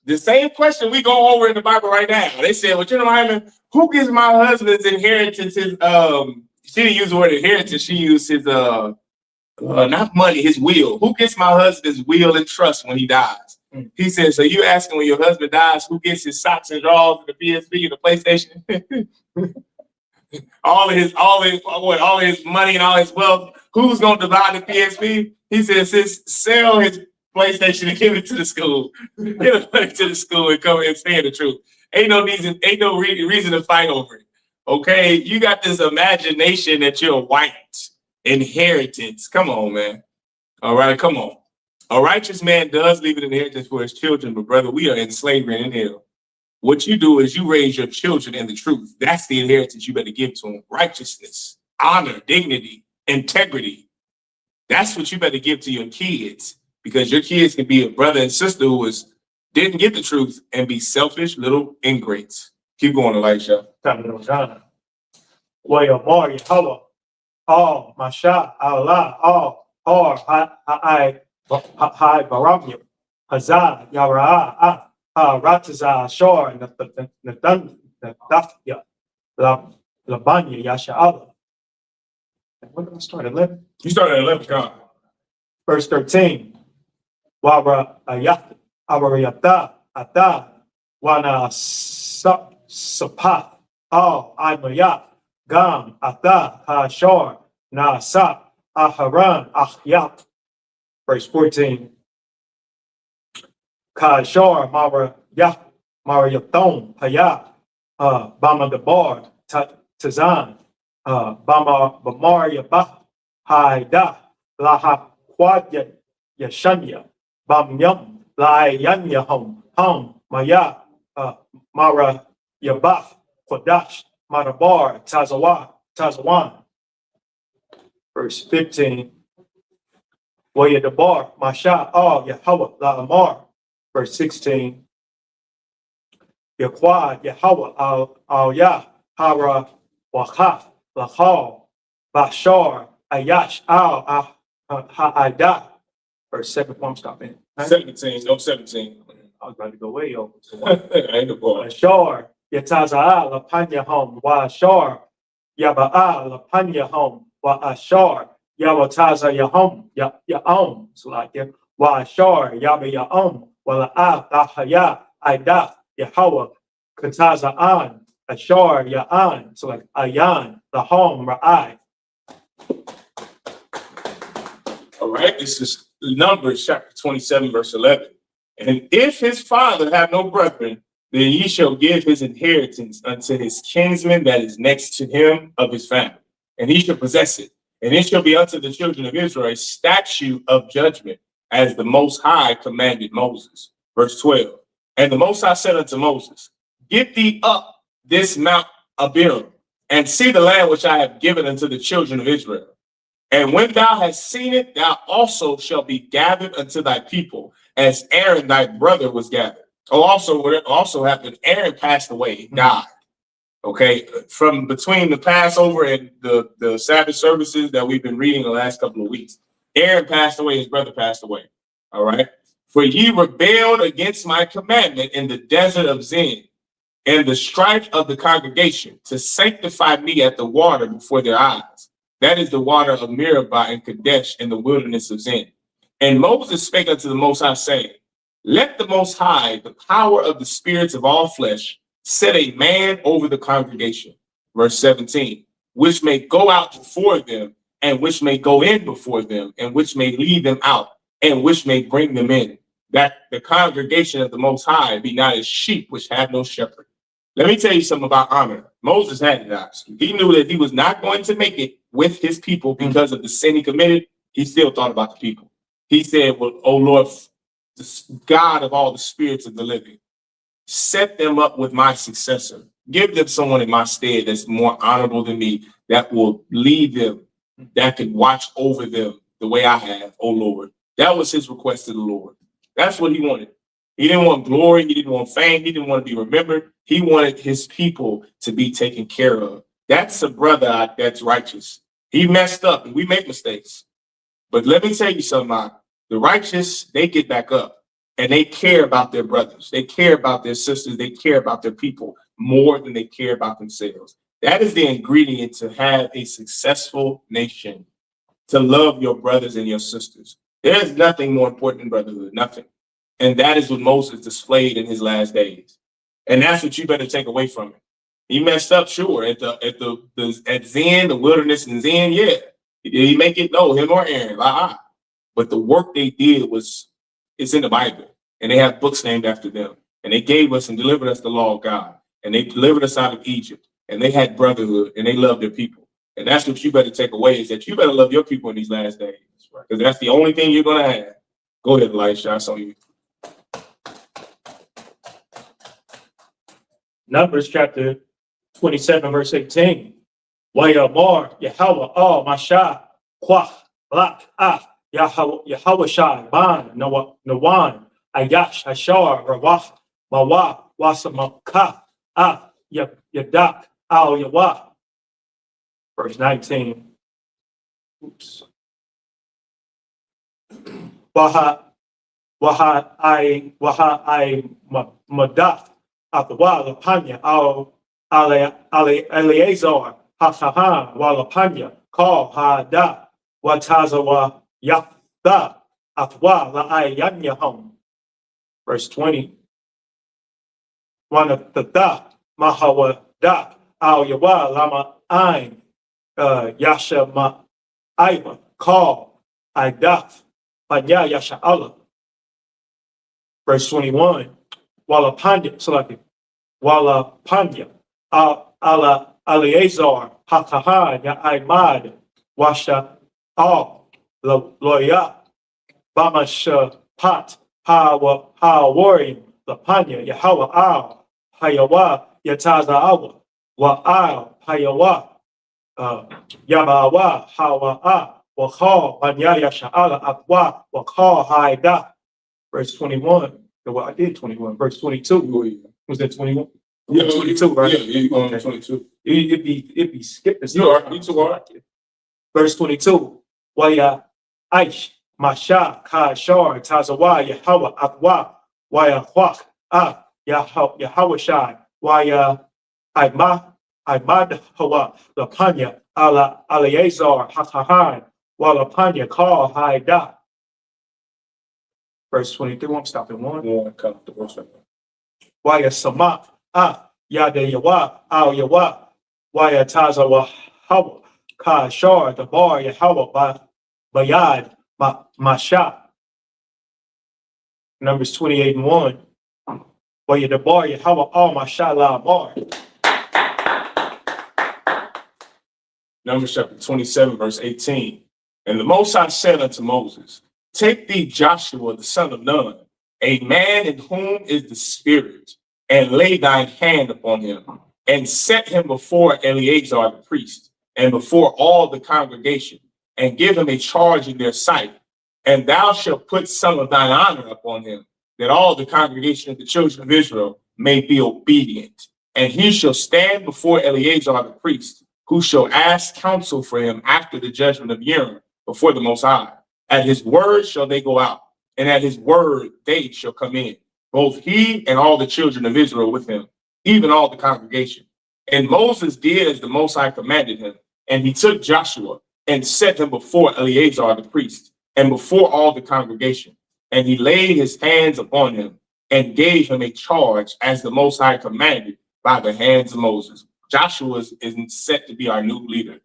The same question we go over in the Bible right now. They said, well, General Muhammad, who gets my husband's inheritance? She didn't use the word inheritance. She used his, not money, his will. Who gets my husband's will and trust when he dies? He said, so you asking when your husband dies, who gets his socks and drawers and the PSP and the PlayStation? all of his money and all his wealth. Who's gonna divide the PSP? He says, sell his PlayStation and give it to the school. Give it money to the school and come and say the truth. Ain't no reason to fight over it. Okay, you got this imagination that you're white inheritance. Come on, man. All right, come on. A righteous man does leave an inheritance for his children, but brother, we are in slavery and in hell. What you do is you raise your children in the truth. That's the inheritance you better give to them. Righteousness, honor, dignity, integrity. That's what you better give to your kids, because your kids can be a brother and sister who didn't get the truth and be selfish little ingrates. Keep going, Elisha. Yahanna. Yahweh, all my shah, Allah, all, or I Baramya, Hazah, Yara, Rataza, Shor, Nathan, Natafia, Labanya, Yasha Allah. When did I start? 11? You started at 11, God. Verse 13. Wara Ayat, Awariyata, Ata, Wana Sapat, Al, Imayat, Gam, Ata, Hashor, Nasa, Aharan, Ahyat. Verse 14. Kashor, Mara Yah, Mara Yathon, Hayat, Bama Gabar, Tazan, Bama Bamar Yabah, Haida, Laha Quadya, Yashanya, Bam Yum, Lai Yanya Hom, Maya, Mara Yabah, Kodash, Marabar, Tazawan. Verse 15. Wayadabar, Masha, all Yahweh, La Amar. Verse 16. Yahweh, Yahweh, Al Yah, Hara, Wachaf, Lachal, Bashar, Ayash, Al Ha'ada. Verse 7. I'm stopping. 17. No, 17. I was about to go way over. I ain't the boy. Bashar, Yataza'a, Lapanya home, Washar, Yaba'a, Lapanya home, Wa Ashar. Yawataza Yahom, Yaom, so like it, Wa Ashar, Yaba Yaom, Wala Ahaya, Ida, Yahweh, Kataza An, Ashar, Ya'an, so like Ayan, the home, Ra'ai. All right, this is Numbers chapter 27, verse 11. And if his father have no brethren, then ye shall give his inheritance unto his kinsman that is next to him of his family, and he shall possess it. And it shall be unto the children of Israel a statute of judgment, as the Most High commanded Moses. Verse 12. And the Most High said unto Moses, get thee up this Mount Abiram, and see the land which I have given unto the children of Israel. And when thou hast seen it, thou also shalt be gathered unto thy people, as Aaron thy brother was gathered. What also happened, Aaron passed away, died. Okay, from between the Passover and the Sabbath services that we've been reading the last couple of weeks, Aaron passed away, his brother passed away. All right. For ye rebelled against my commandment in the desert of Zin, and the strife of the congregation, to sanctify me at the water before their eyes. That is the water of Meribah and Kadesh in the wilderness of Zin. And Moses spake unto the Most High, saying, let the Most High, the power of the spirits of all flesh, set a man over the congregation. Verse 17, which may go out before them, and which may go in before them, and which may lead them out, and which may bring them in, that the congregation of the Most High be not as sheep which have no shepherd. Let me tell you something about honor. Moses had it, obviously. He knew that he was not going to make it with his people because of the sin he committed. He still thought about the people. He said, well, oh Lord, the God of all the spirits of the living, set them up with my successor, Give them someone in my stead that's more honorable than me, that will lead them, that can watch over them the way I have, oh Lord. That was his request to the Lord. That's what he wanted. He didn't want glory. He didn't want fame. He didn't want to be remembered. He wanted his people to be taken care of. That's a brother that's righteous. He messed up, and we make mistakes. But let me tell you something, Mark. The righteous, they get back up, and they care about their brothers. They care about their sisters. They care about their people more than they care about themselves. That is the ingredient to have a successful nation, to love your brothers and your sisters. There's nothing more important than brotherhood, nothing. And that is what Moses displayed in his last days. And that's what you better take away from it. He messed up, sure, at Zin, the wilderness in Zin, yeah. Did he make it? No, him or Aaron. But the work they did it's in the Bible. And they have books named after them. And they gave us and delivered us the law of God. And they delivered us out of Egypt. And they had brotherhood and they loved their people. And that's what you better take away, is that you better love your people in these last days. Because that's the only thing you're going to have. Go ahead, Elisha. I saw you. Numbers chapter 27, verse 18. Wayamar, Yahweh, all Masha, Kwach, Lak, Yahweh Shai, Ban, Nawan, Ayash, Ashar, Rawach, Mawa, Wasamaka, Yadak, Al Yawa. Verse 19. Oops. Waha I Madat, Atwa, Lapanya, Al Eleazar, Hasahan, Walapanya, Call Hada, Watazawa, Yapta, Atwa, Laayanyahom. Verse 20. One of the da, Mahawa da, Al Yawa, Lama Ain, Yasha Ma Iva, Call, Idaf, Panya Yasha Allah. Verse 21. Walapanya, selected. Walapanya, Ala Eleazar, Hakahan, Yaimad, Washa, Al, Loya, Bamasha, Pat, Hawarim, Lapanya, Yahweh, Al, Hayawa, Yataza Awa, Wa Al, Hayawa, Yabawa, Hawa, Wakal, Banyaya Sha'ala, Akwa, Wakal, Haida. Verse 21. Well, I did 21. Verse 22. Was that 21? Yeah, 22, right? Yeah, you're going on 22. It'd be skipping. You are. You too are. Verse 22. Waya Aish, Masha, Ka Shar, Tazawa, Yahweh, Akwa, Waya Hwak, Yahweh Shai, Waya Imad Hawa, Lapanya, Ala Eleazar, Hakahan, Walapanya, Call Haida. Verse 23. I'm stopping one. One, come to verse 1. Waya Samak, Yada Yawa, Al Yawa, Waya Tazawa, Hawa, Ka Shar, the bar, Yahweh, Bayad, Masha. Numbers 28 and 1. Waya the bar, Yahweh, all Mashallah bar. Numbers chapter 27, verse 18. And the Most High said unto Moses, Take thee Joshua, the son of Nun, a man in whom is the Spirit, and lay thine hand upon him, and set him before Eleazar the priest, and before all the congregation, and give him a charge in their sight. And thou shalt put some of thine honor upon him, that all the congregation of the children of Israel may be obedient. And he shall stand before Eleazar the priest, who shall ask counsel for him after the judgment of Urim before the Most High. At his word shall they go out, and at his word they shall come in, both he and all the children of Israel with him, even all the congregation. And Moses did as the Most High commanded him, and he took Joshua and set him before Eleazar the priest, and before all the congregation. And he laid his hands upon him, and gave him a charge as the Most High commanded by the hands of Moses. Joshua is set to be our new leader.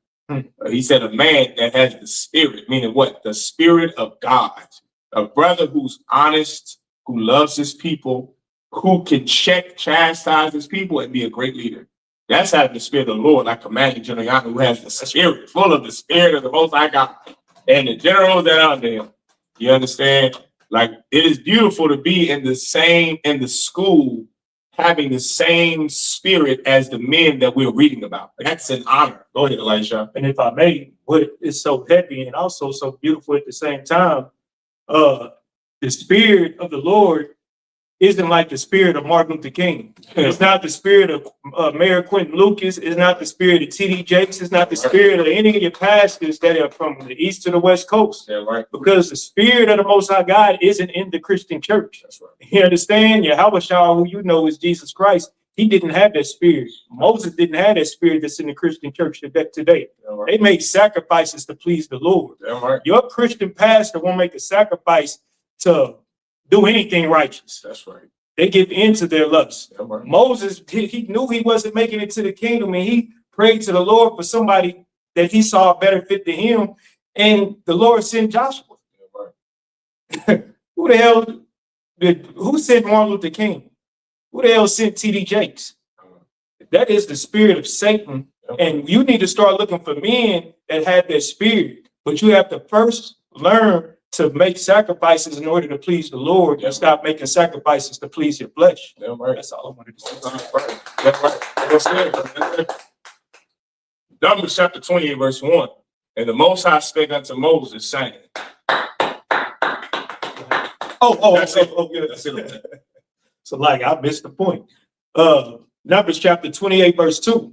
He said a man that has the Spirit, meaning what? The Spirit of God. A brother who's honest, who loves his people, who can chastise his people and be a great leader. That's having the Spirit of the Lord, like Commander General Yahanna, who has the Spirit, full of the Spirit of the Most High God. And the generals that are under him. You understand? Like, it is beautiful to be in the school, having the same spirit as the men that we're reading about. That's an honor. Go ahead, Elisha. And if I may, what is so heavy and also so beautiful at the same time, the spirit of the Lord isn't like the spirit of Martin Luther King. It's not the spirit of Mayor Quentin Lucas. It's not the spirit of T.D. Jakes. It's not the spirit of any of your pastors that are from the east to the west coast. Yeah, right. Because the spirit of the Most High God isn't in the Christian church. That's right. You understand? Yahweh, who you know is Jesus Christ. He didn't have that spirit. Moses didn't have that spirit that's in the Christian church today. Yeah, right. They make sacrifices to please the Lord. Yeah, right. Your Christian pastor won't make a sacrifice to do anything righteous. That's right. They give in to their lusts. Yeah, right. Moses, he knew he wasn't making it to the kingdom, and he prayed to the Lord for somebody that he saw a better fit than him. And the Lord sent Joshua. Yeah, right. Who sent Martin Luther King? Who the hell sent T.D. Jakes? That is the spirit of Satan. And you need to start looking for men that have that spirit. But you have to first learn to make sacrifices in order to please the Lord. And stop making sacrifices to please your flesh. Yeah, right. That's all I wanted to say. Right. That's right. That's it. Numbers chapter 28, verse 1. And the Most High spake unto Moses, saying, That's it. Good. That's it. So like I missed the point. Numbers chapter 28, verse 2.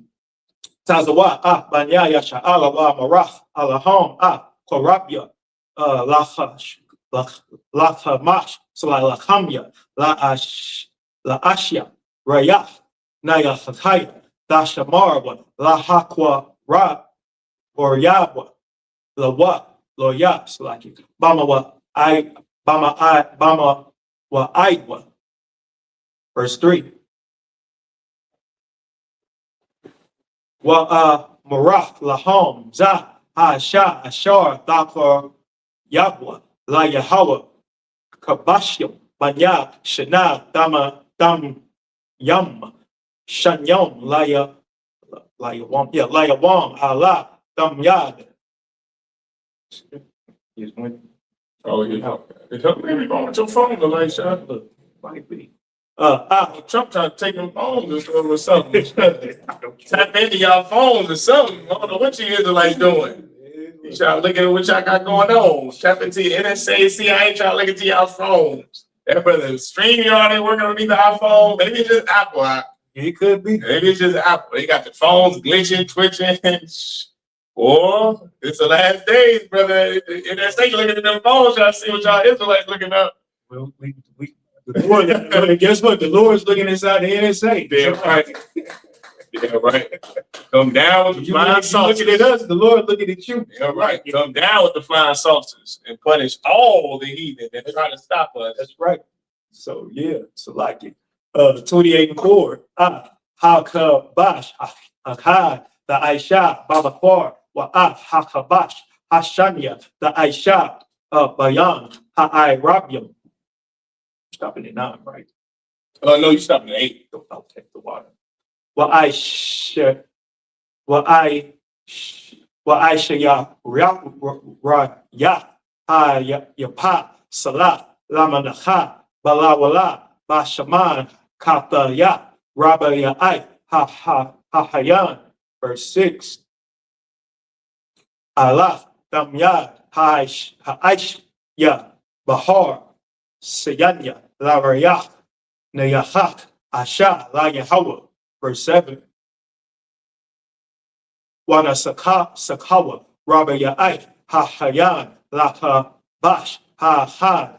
Tazawa banyaya sha'ala wa marach alahom korabya lachamash lachamya laashya rayach nayachataya dashamarwa lahakwa ra or yabwa lawa loya slaki bama wa aidwa. Verse 3. Wa marach lahom za asha ashar dakar yabwa la Yahweh kabashim banya shana dam yam shanyom la yawam Allah dam yad. Oh, yeah. Help me go on your phone, Elisha. Might be. Trump trying to take them phones or something. Tap into y'all phones or something. I don't know what you Israelites doing. You trying to look at what y'all got going on. Tap into your NSA, CIA, trying to look into y'all phones. That brother streaming y'all ain't working on either iPhone. Maybe it's just Apple. It could be. Maybe it's just Apple. They got the phones glitching, twitching. Or it's the last days, brother. NSA looking at them phones, y'all see what y'all Israelites looking up. Well, guess what? The Lord's looking inside the NSA. Yeah, right. Yeah, right. Come down with the flying saucers. Looking at us, the Lord looking at you. Yeah, right. Come down with the flying saucers and punish all the heathen that are trying to stop us. That's right. So yeah, so like it. 28 and 4. Hakabash, Akad, the Aisha, Babakwar, Wa'af, Hakabash, Hashanya, the Aisha, Bayan, Ha'ai Rabiam. Stopping at 9, right? No, you stopping at 8. I'll take the water. Wa'aisha ya Yapa Salah Lamanacha Balawala Bashaman Kata Ya Rabba Ya'ai Hahayan. Verse 6. Allah Damya Haish Ya Bahar Sayanya La Rayah Nayahak Asha La Yahweh. Verse 7. Wana Sakawa Rabba Ya'ai Hahayan Laka Bash Ha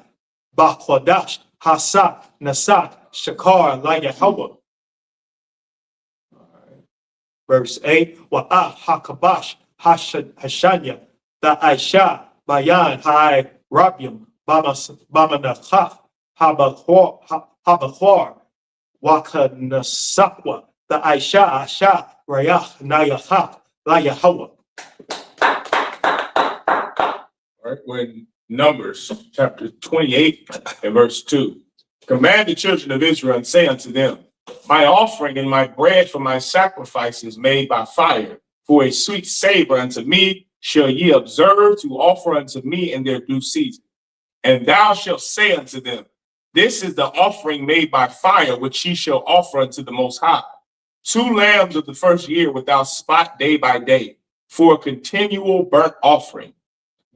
Bakwadash Hasa Nasak Shakar La Yahweh. Verse 8. Wa'ah Hakabash Hashanya Da Aisha Bayan Hai Rabium Bamanachach Habakhwar Waka Nasakwa the Aisha Asha Rayach Nayachak La Yahweh. All right, when Numbers chapter 28 and verse 2. Command the children of Israel and say unto them, my offering and my bread for my sacrifices made by fire, for a sweet savor unto me, shall ye observe to offer unto me in their due season. And thou shalt say unto them, This is the offering made by fire, which she shall offer unto the Most High. 2 lambs of the first year without spot day by day, for a continual burnt offering.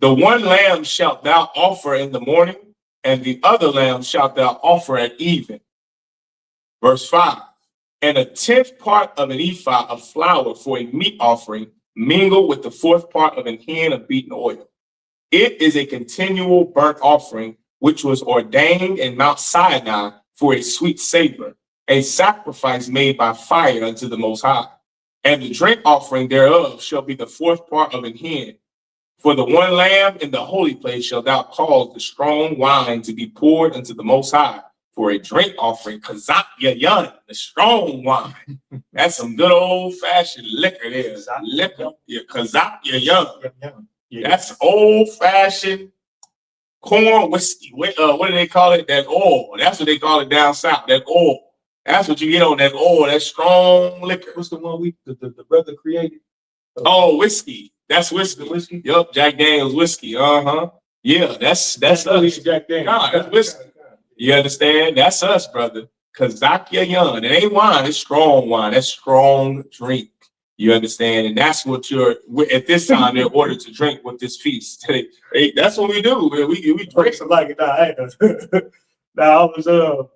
The 1 lamb shalt thou offer in the morning, and the other lamb shalt thou offer at even. Verse 5. And 1/10 part of an ephah of flour for a meat offering, mingled with the 4th part of an hin of beaten oil. It is a continual burnt offering, which was ordained in Mount Sinai for a sweet savor, a sacrifice made by fire unto the Most High. And the drink offering thereof shall be the 4th part of an hin. For the 1 lamb in the holy place shall thou cause the strong wine to be poured unto the Most High for a drink offering, kazak yayan, the strong wine. That's some good old fashioned liquor there. Liquor, yeah, kazak yayan. That's old fashioned corn whiskey. What do they call it? That oil. That's what they call it down south. That oil. That's what you get on that oil. That strong liquor. What's the one the brother created? Oh, whiskey. That's whiskey. Whiskey. Yup, Jack Daniels whiskey. Yeah, that's us. Jack Daniels. Nah, that's whiskey. You understand? That's us, brother. Kazak yayan. It ain't wine. It's strong wine. That's strong drink. You understand? And that's what at this time, in order to drink with this feast. That's what we do. We drink. Like it. Now I was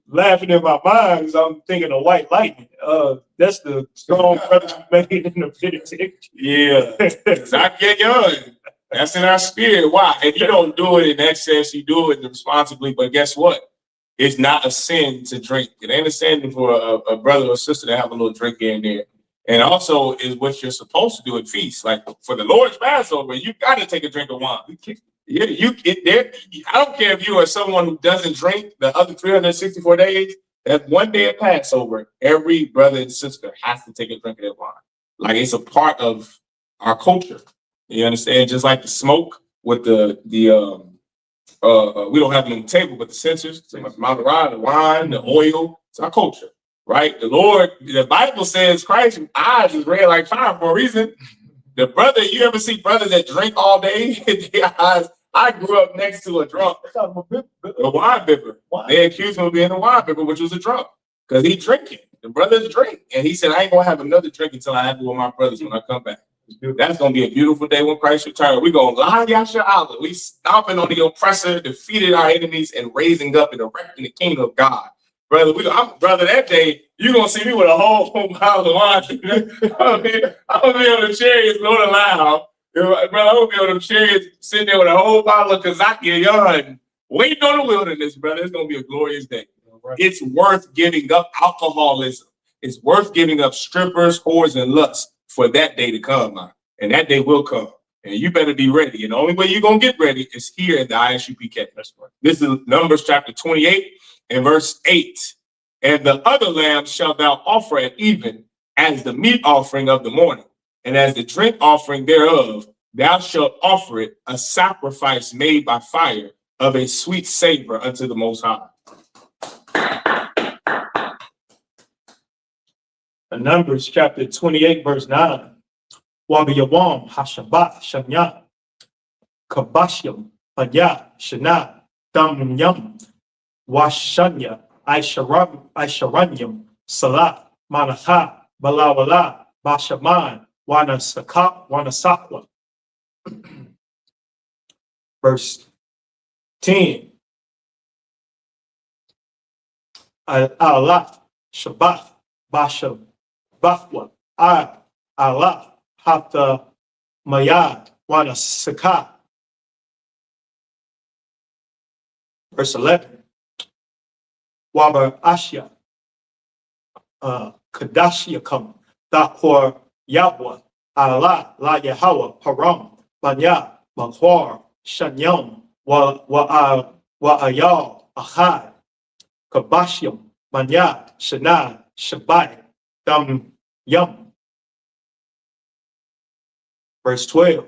laughing in my mind because I'm thinking of White Lightning. That's the strong brother made in the Pentateuch. Yeah. Kazak yayan. That's in our spirit. Why? If you don't do it in excess, you do it responsibly. But guess what? It's not a sin to drink. It ain't a sin for a brother or sister to have a little drink in there. And also is what you're supposed to do at feasts. Like for the Lord's Passover, you got to take a drink of wine. Yeah, I don't care if you are someone who doesn't drink the other 364 days. That 1 day of Passover, every brother and sister has to take a drink of that wine. Like it's a part of our culture. You understand? Just like the smoke with the we don't have it on the table, but the censers, the Maserati, the wine, the oil, it's our culture. Right? The Bible says Christ's eyes is red like fire for a reason. The brother, you ever see brothers that drink all day? Their eyes. I grew up next to a drunk, a wine bibber. They accused him of being a wine bibber, which was a drunk, because he drinking. The brothers drink, and he said, "I ain't gonna have another drink until I have it with my brothers when I come back." That's gonna be a beautiful day when Christ returns. We're gonna lie Yasha. We stomping on the oppressor, defeated our enemies, and raising up and erecting the kingdom of God. Brother, brother, that day, you're going to see me with a whole bottle of wine. I'm going to be on the chariots, going loud. Brother, I'm going to be on the chariots, sitting there with a whole bottle of Kazak yayan, waiting on the wilderness, brother. It's going to be a glorious day. Right. It's worth giving up alcoholism. It's worth giving up strippers, whores, and lust for that day to come, man. And that day will come. And you better be ready. And the only way you're going to get ready is here at the I.S.U.P.K. That's right. This is Numbers chapter 28. In verse 8, and the other lamb shalt thou offer at even as the meat offering of the morning, and as the drink offering thereof, thou shalt offer it a sacrifice made by fire of a sweet savor unto the Most High. Numbers chapter 28, verse 9. Wabiyawam hashabat shanya kabashyam panya shana dam yam Washanya, I.S.U.P.K, Salat, Manaha, Balawala, Bashaman, Wanasakwa. Verse 10. Allah, Shabbat, Basha, Bathwa, Allah, Hata, Mayad, Wanasaka. Verse 11. Waber Ashya, Kadashiakam, Dakor Yabwa, Allah, La Yahawa, Param, Banya, Makwar, Shanyam, Wa'ayal, Ahad, Kabashyam, Manya, Shana, Shabai, Dam Yam. Verse 12.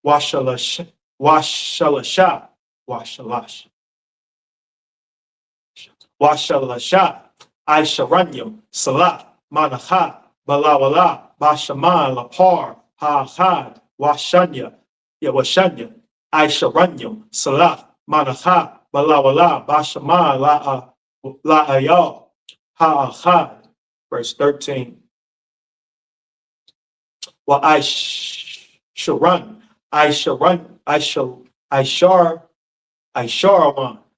Washalasha, Washalash. Washalasha, I.S.U.P.K, Salat, Manaha, Balawala, Bashaman, Lapar, Ha-Had, Washanya, I.S.U.P.K, Salat, Manaha, balawala, bashama, la'ayal, ha'achad. Verse 13. Well, I shall run, I sharawan,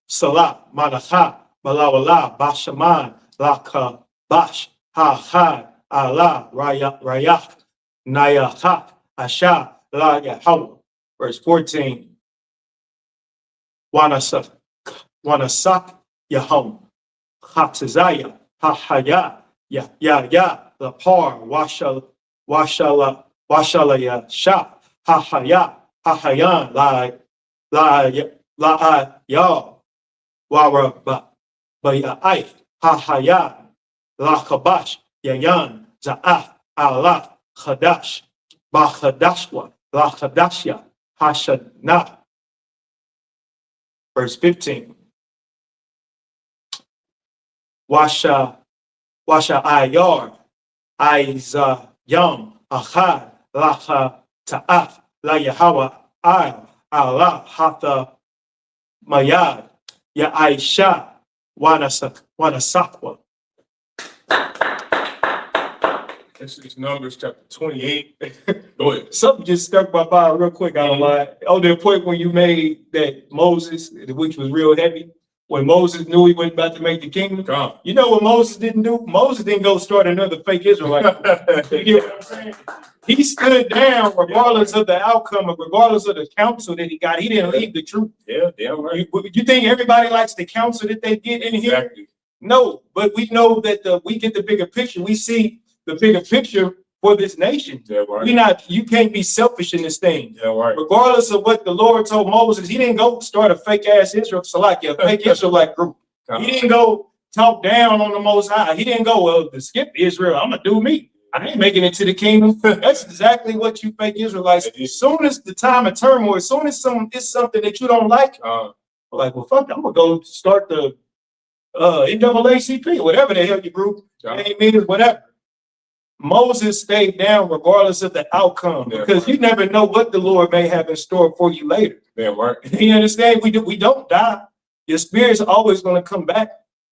salah, malacha, balawala, bashaman, laka, bash, ha, Allah, rayak, nayahat, asha, la yahawah. Verse 14. Wanasak, Yahom, Hatzazaya, Hahaya, Lapar, Washala, Sha, Hahaya, Hahayan, Ya, Wara, Bayai, Hahaya, Lakabash, Yayan, Za'af, Allah, Hadash, Bahadashwa, Lakadashya, Hashadna. Verse 15. Washa ayar, yam, achad, lacha, ta'af, la yahawa, Allah, hatha, mayad, ya aisha, wanasakwa. This is Numbers chapter 28. Go ahead. Something just stuck my mind real quick. I don't lie. On the point when you made that Moses, which was real heavy, when Moses knew he wasn't about to make the kingdom. Come. You know what Moses didn't do? Moses didn't go start another fake Israelite. You get what I'm saying? He stood down regardless of the outcome, or regardless of the counsel that he got. He didn't leave the truth. Yeah, damn right. You think everybody likes the counsel that they get in here? Exactly. No, but we know that we get the bigger picture. We see the bigger picture for this nation. Yeah, right. You can't be selfish in this thing. Yeah, right. Regardless of what the Lord told Moses, he didn't go start a fake ass a fake Israelite group. He didn't go talk down on the Most High. He didn't go, well, to skip Israel, I'm gonna do me. I ain't making it to the kingdom. That's exactly what you fake Israelites. As soon as the time of turmoil, as soon as it's something that you don't like, like, well, fuck, I'm gonna go start the NAACP, whatever the hell your group name is, whatever. Moses stayed down regardless of the outcome, because you never know what the Lord may have in store for you later. Yeah, right. You understand? We don't die. Your spirit's always going to come back.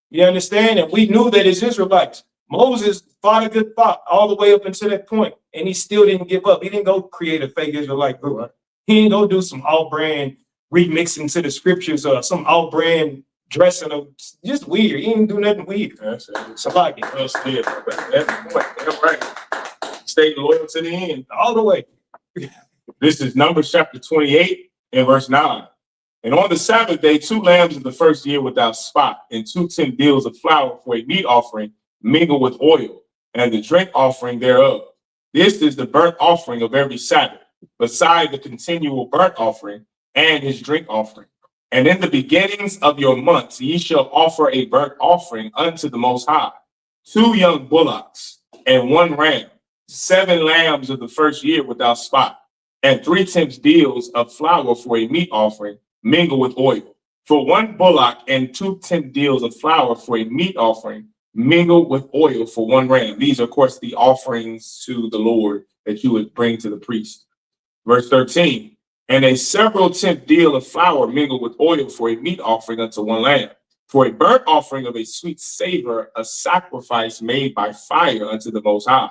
You understand? And we knew that as Israelites, Moses fought a good fight all the way up until that point, and he still didn't give up. He didn't go create a fake Israelite group. Right. He didn't go do some all-brand remixing to the scriptures or some all-brand dressing of just weird. He didn't do nothing weird. That's it. So like it. That's right. Stay loyal to the end. All the way. This is Numbers chapter 28 and verse 9. And on the Sabbath day, 2 lambs of the first year without spot, and 2 tin deals of flour for a meat offering mingled with oil, and the drink offering thereof. This is the burnt offering of every Sabbath, beside the continual burnt offering and his drink offering. And in the beginnings of your months, ye shall offer a burnt offering unto the Most High, 2 young bullocks and 1 ram, 7 lambs of the first year without spot, and 3 tenths deals of flour for a meat offering mingled with oil. For 1 bullock and 2 tenths deals of flour for a meat offering mingled with oil for 1 ram. These are, of course, the offerings to the Lord that you would bring to the priest. Verse 13. And a several tenth deal of flour mingled with oil for a meat offering unto 1 lamb. For a burnt offering of a sweet savor, a sacrifice made by fire unto the Most High.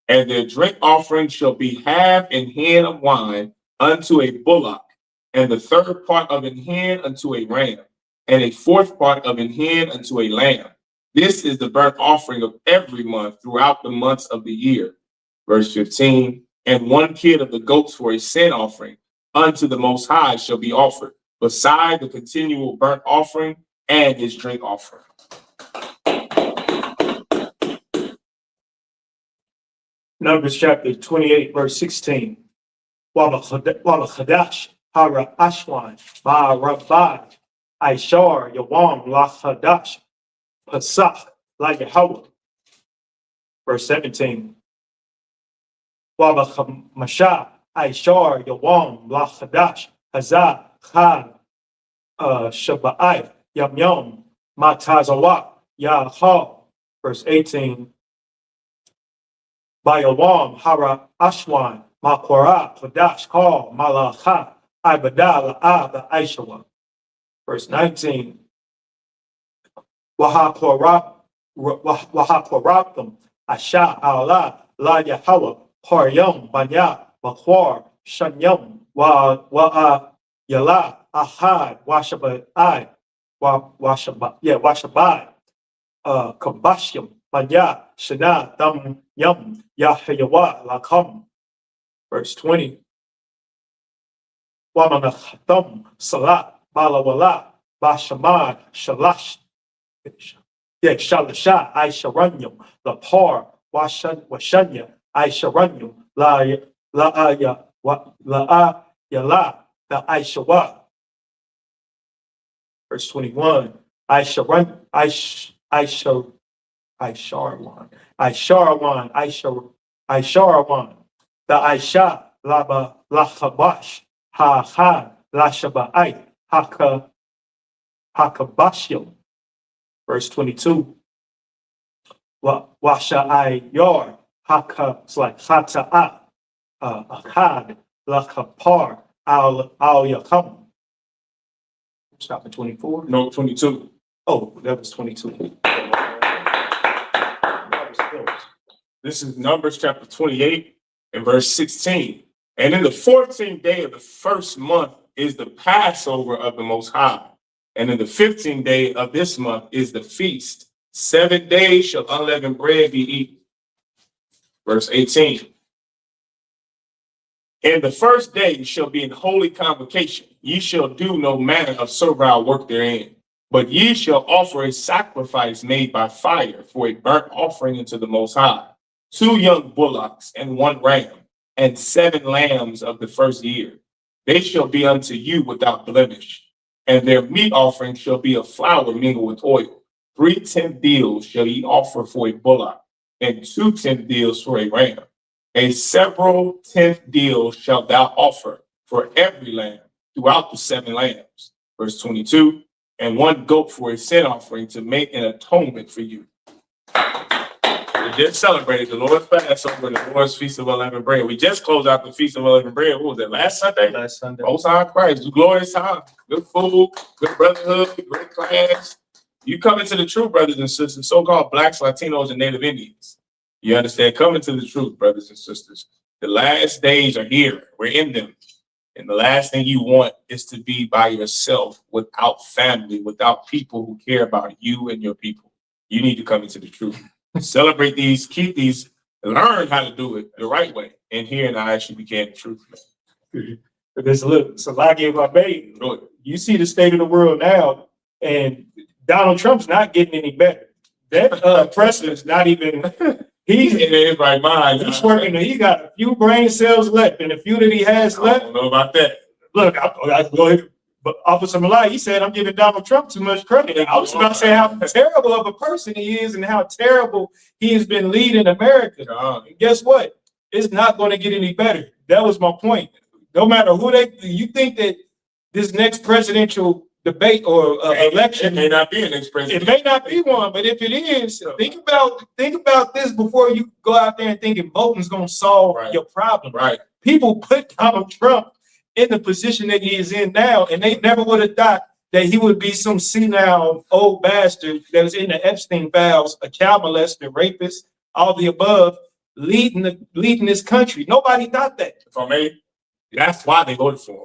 And their drink offering shall be half an hin of wine unto a bullock, and the 3rd part of an hin unto a ram, and a 4th part of an hin unto a lamb. This is the burnt offering of every month throughout the months of the year. Verse 15. And 1 kid of the goats for a sin offering unto the Most High shall be offered, beside the continual burnt offering and his drink offering. Numbers chapter 28, verse 16. Wabachadash, Hara Ashwan, Ma'arabad, Aishar, Yawam, Lachadash, Pasach, La Yahawah. Verse 17. Wabachamasha, Aishar, Yawam, Lachadash, Hazah, Chad, Shabbai, Yam Yom, Matazawak, Yahal. Verse 18. Bayawam, Hara Ashwan, Makwara, Kodash, Kal, Malacha, Ibadal, Ab, Aishawa. Verse 19. Wahaporaptum, Asha Allah, La Yahweh, Paryam, Banya, Bakwar, Shanyam, Yala, Ahad, Washabai, Washabai, Kabashyam, Banya, Shana, Dam, Yam, Yahayawa, Lakam. Verse 20. Wamanachatam, Salat, Balawala, Bashamad, Shalash, Shalasha, I Sharanyam, La Par, Washanya, I Sharanyam, La Aya, La Yala, the I Shawa. Verse 21. I Sharan, I Shar, I Sharwan, I Sharwan, I Sharwan, the Aisha, Laba, Lachabash, Ha, La Shabai, Hakabashim. Verse 22. Washa I Yor, Haka, it's like Hata'a, Akad, Lakapar, Al Yakam. Stop at 24. No, 22. Oh, that was 22. This is Numbers chapter 28 and verse 16. And in the 14th day of the first month is the Passover of the Most High. And in the 15th day of this month is the feast. 7 days shall unleavened bread be eaten. Verse 18. And the first day shall be an holy convocation. Ye shall do no manner of servile work therein. But ye shall offer a sacrifice made by fire for a burnt offering unto the Most High. 2 young bullocks and 1 ram, and 7 lambs of the first year. They shall be unto you without blemish. And their meat offering shall be of flour mingled with oil. 3 tenth deals shall ye offer for a bullock, and 2 tenth deals for a ram. A several 10th deal shalt thou offer for every lamb throughout the 7 lambs. Verse 22. And 1 goat for a sin offering to make an atonement for you. We just celebrated the Lord's Passover and the Lord's Feast of Unleavened Bread. We just closed out the Feast of Unleavened Bread. What was it, last Sunday? Last Sunday. Most High Christ, glorious time, good food, good brotherhood, great class. You come into the truth, brothers and sisters, so-called Blacks, Latinos, and Native Indians. You understand? Come into the truth, brothers and sisters. The last days are here. We're in them. And the last thing you want is to be by yourself, without family, without people who care about you and your people. You need to come into the truth. Celebrate these, keep these, learn how to do it the right way. And here in the I.S.U.P.K the truth. There's a little, so I gave my baby. You see the state of the world now, and Donald Trump's not getting any better. That president's not even, he's in his right mind. He's working, he got a few brain cells left, and a few that he has left. I don't know about that. Look, I go ahead, but Officer Malai, he said, I'm giving Donald Trump too much credit. I was about to say how terrible of a person he is and how terrible he has been leading America. And guess what? It's not going to get any better. That was my point. No matter who you think that this next presidential debate or election, it may not be an next president. It may not be one, but if it is, think about this before you go out there and thinking voting's going to solve your problem. Right. People put Donald Trump in the position that he is in now, and they never would have thought that he would be some senile old bastard that was in the Epstein files, a child molester, rapist, all the above, leading this country. Nobody thought that. If I may, that's why they voted for him.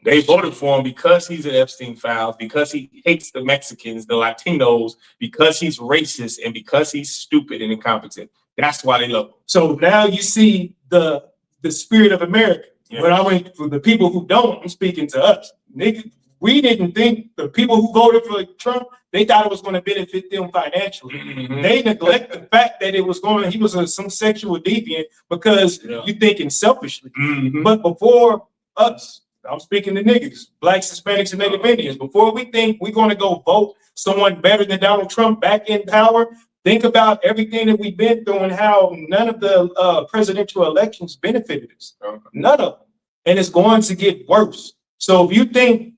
They voted for him because he's an Epstein files, because he hates the Mexicans, the Latinos, because he's racist, and because he's stupid and incompetent. That's why they love him. So now you see the spirit of America. Yeah. But I went for the people who don't, I'm speaking to us. Nigga, we didn't think the people who voted for Trump, they thought it was going to benefit them financially. Mm-hmm. They neglect the fact that he was some sexual deviant because you're thinking selfishly. Mm-hmm. But before us, I'm speaking to niggas, Blacks, Hispanics, and Native Indians. Before we think we're going to go vote someone better than Donald Trump back in power, think about everything that we've been through and how none of the presidential elections benefited us. None of them. And it's going to get worse. So if you think,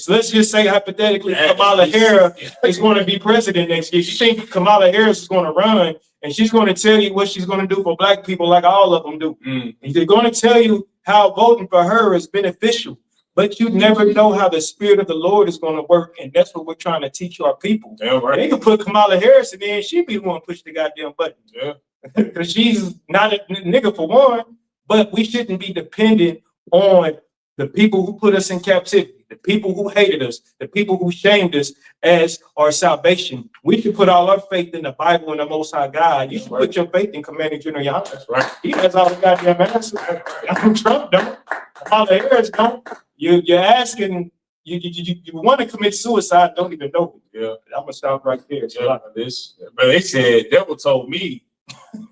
let's just say hypothetically, Kamala Harris is going to be president next year, you think Kamala Harris is going to run and she's going to tell you what she's going to do for Black people like all of them do. And they're going to tell you how voting for her is beneficial. But you never know how the Spirit of the Lord is going to work. And that's what we're trying to teach our people. Yeah, right. They can put Kamala Harris in there and she be the one to push the goddamn button. Yeah. Because she's not a nigga for one, but we shouldn't be dependent on the people who put us in captivity, the people who hated us, the people who shamed us as our salvation. We should put all our faith in the Bible and the Most High God. You should put your faith in Commanding General Yahanna. That's right. He has all the goddamn answers. Trump don't. Kamala Harris don't. You're asking, you want to commit suicide, don't even know it. Yeah. I'm gonna stop right there. Yeah, but they said, Devil told me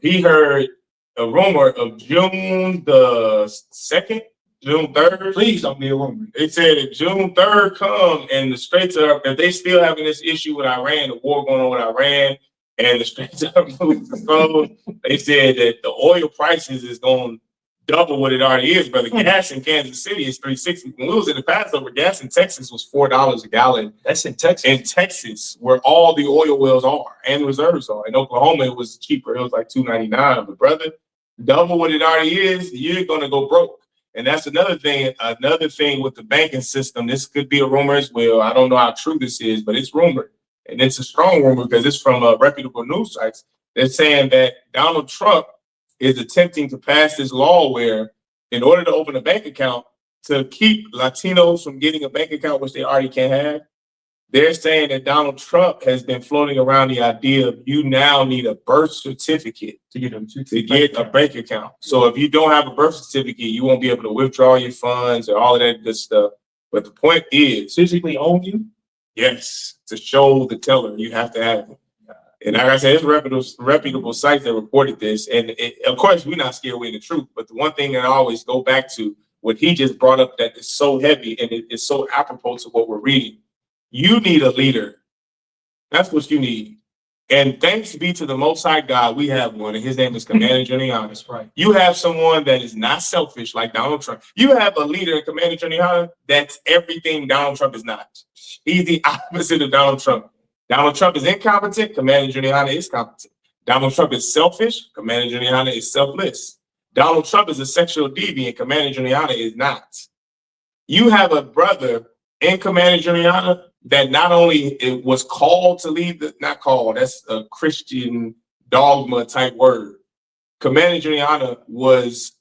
he heard a rumor of June the 2nd, June 3rd. Please don't be a rumor. They said if June 3rd come and the Straits are, if they still having this issue with Iran, the war going on with Iran, and the Straits are closed, they said that the oil prices is going to double what it already is. But the gas in Kansas City is $3.60. When we was in the Passover, gas in Texas was $4 a gallon. That's in Texas. In Texas, where all the oil wells are and reserves are. In Oklahoma, it was cheaper. It was like $2.99. But brother, double what it already is, you're gonna go broke. And that's another thing. Another thing with the banking system. This could be a rumor as well. I don't know how true this is, but it's rumored, and it's a strong rumor because it's from reputable news sites. They're saying that Donald Trump is attempting to pass this law where, in order to open a bank account, to keep Latinos from getting a bank account, which they already can't have, they're saying that Donald Trump has been floating around the idea of you now need a birth certificate to get a bank account. So if you don't have a birth certificate, you won't be able to withdraw your funds or all of that good stuff. But the point is, physically own you? Yes, to show the teller, you have to have it. And like I said, it's reputable sites that reported this. And of course, we're not scared away the truth. But the one thing that I always go back to, what he just brought up that is so heavy and it is so apropos to what we're reading. You need a leader. That's what you need. And thanks be to the Most High God, we have one, and his name is Commander General Yahanna. Right. You have someone that is not selfish like Donald Trump. You have a leader in Commander General Yahanna that's everything Donald Trump is not. He's the opposite of Donald Trump. Donald Trump is incompetent. Commander General Yahanna is competent. Donald Trump is selfish. Commander General Yahanna is selfless. Donald Trump is a sexual deviant. Commander General Yahanna is not. You have a brother in Commander General Yahanna that not only it was called to lead, not called, that's a Christian dogma type word. Commander General Yahanna was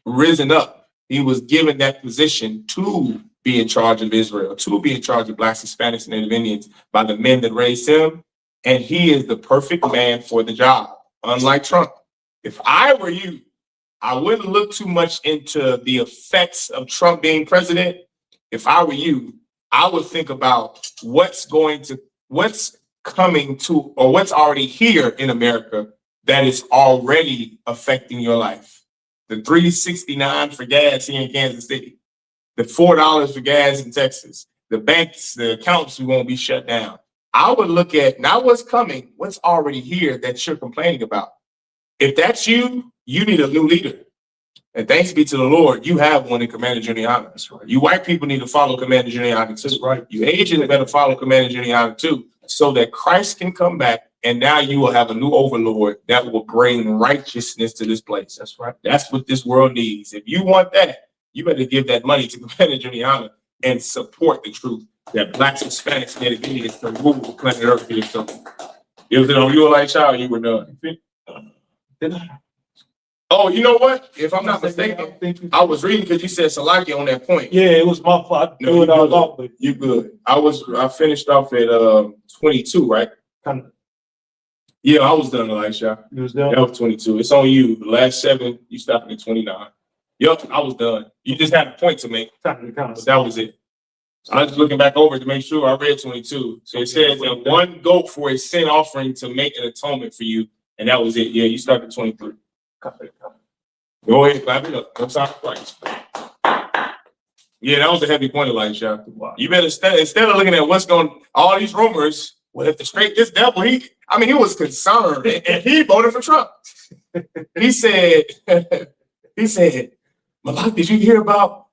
risen up. He was given that position to be in charge of Israel, to be in charge of Blacks, Hispanics, and Native Indians by the men that raised him. And he is the perfect man for the job, unlike Trump. If I were you, I wouldn't look too much into the effects of Trump being president. If I were you, I would think about what's coming to, or what's already here in America that is already affecting your life. The $3.69 for gas here in Kansas City, the $4 for gas in Texas, the banks, the accounts won't be shut down. I would look at not what's coming, what's already here that you're complaining about. If that's you, you need a new leader. And thanks be to the Lord, you have one in Commander General Yahanna. That's right. You white people need to follow Commander General Yahanna too. That's right. You Asians better follow Commander General Yahanna too, so that Christ can come back and now you will have a new overlord that will bring righteousness to this place. That's right. That's what this world needs. If you want that, you better give that money to Commander General Yahanna and support the truth that Blacks, Hispanics, and Native Indians can rule the planet Earth for yourself. It was on you were like child, you were done. Oh, you know what? If I'm not mistaken, I was reading because you said Salaki on that point. Yeah, it was my fault. No, it all off, but you good. I finished off at 22, right? Kind of. Yeah, I was done, Elisha. You was done? That was 22. It's on you. The last 7, you stopped at 29. Yup, I was done. You just had a point to make. But that was it. So I was just looking back over it to make sure I read 22. So it says that one goat for a sin offering to make an atonement for you. And that was it. Yeah, you started at 23. Go ahead, clap it up. Don't sound right. Yeah, that was a heavy point, Elisha. Wow. You better instead of looking at what's going all these rumors. Well, if the straight this devil, he was concerned and he voted for Trump. He said, Malak, did you hear about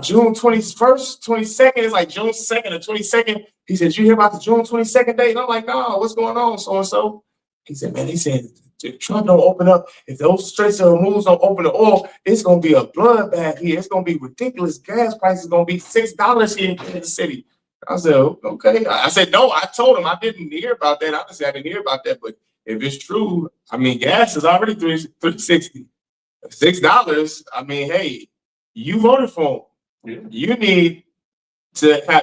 June 21st, 22nd? It's like June 2nd or 22nd. He said, did you hear about the June 22nd date? And I'm like, no, what's going on? So and so. He said, man, he said if Trump don't open up, if those Straits of Hormuz don't open the oil, it's gonna be a bloodbath here. It's gonna be ridiculous. Gas prices gonna be $6 here in Kansas City. I said, okay. I said, no, I told him I didn't hear about that. Honestly, I didn't hear about that. But if it's true, I mean, gas is already $3.60. $6. I mean, hey, you voted for him. Yeah.